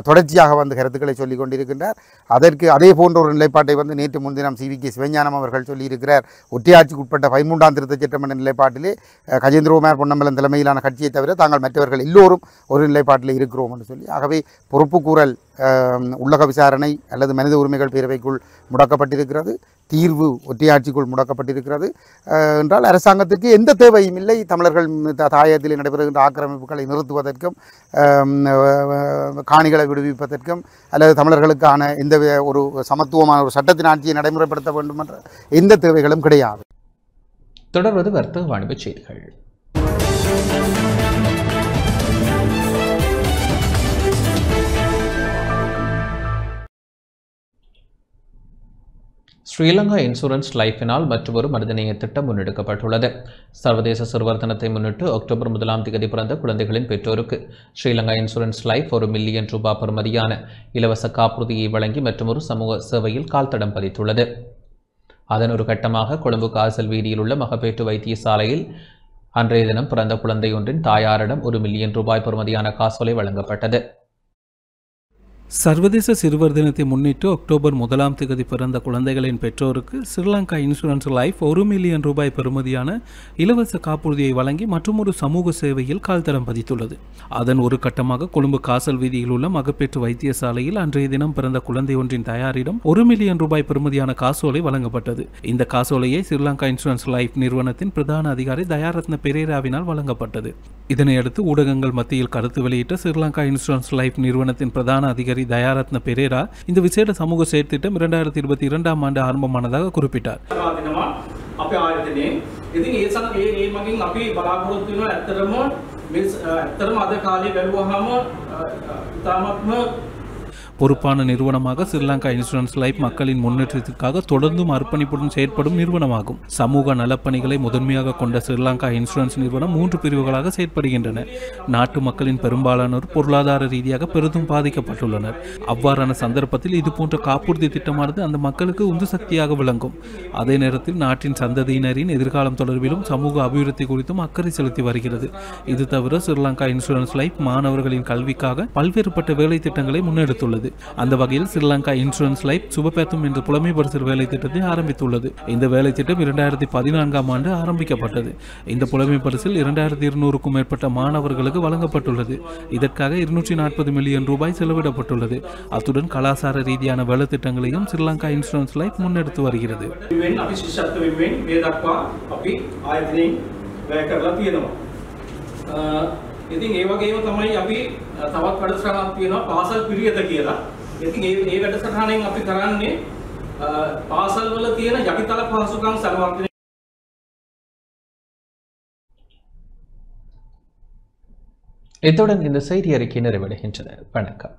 தொடர்ச்சியாக வந்து கருத்துக்களை சொல்லிக் கொண்டிருக்கின்றார். அதற்கு அதே போன்ற ஒரு நிலைப்பாட்டை வந்து நேற்று முன்தினம் CVK சிவஞானம் அவர்கள் சொல்லியிருக்கிறார். ஒற்றையாட்சிக்கு உட்பட்ட 13ஆம் திருத்தச் சட்டம் என்ற நிலைப்பாட்டிலே கஜேந்திரகுமார் பொன்னம்பலம் தலைமையிலான கட்சியை தவிர தாங்கள் மற்றவர்கள் எல்லோரும் ஒரு நிலைப்பாட்டில் இருக்கிறோம் என்று சொல்லி, ஆகவே பொறுப்புக்கூறல் உள்ளக விசாரணை அல்லது மனித உரிமைகள் பேரவைக்குள் முடக்கப்பட்டிருக்கிறது, தீர்வு ஒற்றையாட்சிக்குள் முடக்கப்பட்டிருக்கிறது என்றால் அரசாங்கத்திற்கு எந்த தேவையும் இல்லை. தமிழர்கள் தாயகத்தில் நடைபெறுகின்ற ஆக்கிரமிப்புகளை நிறுத்துவதற்கும் காணிகளை விடுவிப்பதற்கும் அல்லது தமிழர்களுக்கான எந்த ஒரு சமத்துவமான ஒரு சட்டத்தின் ஆட்சியை நடைமுறைப்படுத்த வேண்டும் என்ற எந்த தேவைகளும் கிடையாது. தொடர்வது வர்த்தக வாணிப செய்திகள். ஸ்ரீலங்கா இன்சூரன்ஸ் லைஃபினால் மற்றொரு மனிதநேய திட்டம் முன்னெடுக்கப்பட்டுள்ளது. சர்வதேச சிறுவர் தினத்தை முன்னிட்டு அக்டோபர் 1ஆம் தேதி பிறந்த குழந்தைகளின் பெற்றோருக்கு ஸ்ரீலங்கா இன்சூரன்ஸ் லைஃப் ₹1 மில்லியன் பெறுமதியான இலவச காப்புறுதியை வழங்கி மற்றொரு சமூக சேவையில் கால்தடம் பதித்துள்ளது. அதன் ஒரு கட்டமாக கொழும்பு காசல் வீதியில் உள்ள மகப்பேற்று வைத்தியசாலையில் அன்றைய தினம் பிறந்த குழந்தையொன்றின் தாயாரிடம் ₹1 மில்லியன் பெறுமதியான காசோலை வழங்கப்பட்டது. சர்வதேச சிறுவர் தினத்தை முன்னிட்டு அக்டோபர் 1ஆம் தேதி பிறந்த குழந்தைகளின் பெற்றோருக்கு ஸ்ரீலங்கா இன்சூரன்ஸ் லைஃப் ₹1 மில்லியன் பெறுமதியான இலவச காப்புறுதியை வழங்கி மற்றொரு சமூக சேவையில் கால்தடம் பதித்துள்ளது. அதன் ஒரு கட்டமாக கொழும்பு காசல் வீதியில் உள்ள மகப்பேற்று வைத்தியசாலையில் அன்றைய தினம் பிறந்த குழந்தை ஒன்றின் தாயாரிடம் ₹1 மில்லியன் பெறுமதியான காசோலை வழங்கப்பட்டது. இந்த காசோலையை ஸ்ரீலங்கா இன்சூரன்ஸ் லைஃப் நிறுவனத்தின் பிரதான அதிகாரி தயாரத்ன பெரேராவினால் வழங்கப்பட்டது. இதனையடுத்து ஊடகங்கள் மத்தியில் கருத்து வெளியிட்ட ஸ்ரீலங்கா இன்சூரன்ஸ் லைஃப் நிறுவனத்தின் பிரதான அதிகாரி தயாரத்ன பெரேரா இந்த விசேட சமூக செயற்திட்டம் 2022ஆம் ஆண்டு ஆரம்பமானதாக குறிப்பிட்டார். பொறுப்பான நிறுவனமாக ஸ்ரீலங்கா இன்சூரன்ஸ் லைஃப் மக்களின் முன்னேற்றத்திற்காக தொடர்ந்தும் அர்ப்பணிப்புடன் செயற்படும் நிறுவனமாகும். சமூக நலப்பணிகளை முதன்மையாக கொண்ட ஸ்ரீலங்கா இன்சூரன்ஸ் நிறுவனம் 3 பிரிவுகளாக செயற்படுகின்றன. நாட்டு மக்களின் பெரும்பாலானோர் பொருளாதார ரீதியாக பெரிதும் பாதிக்கப்பட்டுள்ளனர். அவ்வாறான சந்தர்ப்பத்தில் இதுபோன்ற காப்புறுதி திட்டமானது அந்த மக்களுக்கு உந்து சக்தியாக விளங்கும். அதே நேரத்தில் நாட்டின் சந்ததியினரின் எதிர்காலம் தொடர்பிலும் சமூக அபிவிருத்தி குறித்தும் அக்கறை செலுத்தி வருகிறது. இது தவிர ஸ்ரீலங்கா இன்சூரன்ஸ் லைஃப் மாணவர்களின் கல்விக்காக பல்வேறுபட்ட வேலை திட்டங்களை முன்னெடுத்துள்ளது. அந்த வகையில் ஸ்ரீலங்கா இன்சூரன்ஸ் லைஃப் சுபபேத்தும் என்ற புலமை பரிசில் வேலை திட்டத்தை ஆரம்பித்துள்ளது. இந்த வேலை திட்டம் 2014ஆம் ஆண்டு ஆரம்பிக்கப்பட்டது. இந்த புலமை பரிசில் 2200க்கும் மேற்பட்ட மாணவர்களுக்கு வழங்கப்பட்டுள்ளது. இதற்காக ₹240 மில்லியன் செலவிடப்பட்டுள்ளது. அத்துடன் கலாசார ரீதியான வேலை திட்டங்களையும் ஸ்ரீலங்கா இன்சூரன்ஸ் லைஃப் முன்னெடுத்து வருகிறது. ඉතින් ඒ වගේම තමයි අපි තවත් වැඩසටහනක් තියෙනවා පාසල් පිරියද කියලා. ඉතින් ඒ වැඩසටහනෙන් අපි කරන්නේ පාසල් වල තියෙන යටිතල පහසුකම් සංවර්ධනය. இத்துடன் இந்த செய்தி அறிக்கை நிறைவடைகின்றது. வணக்கம்.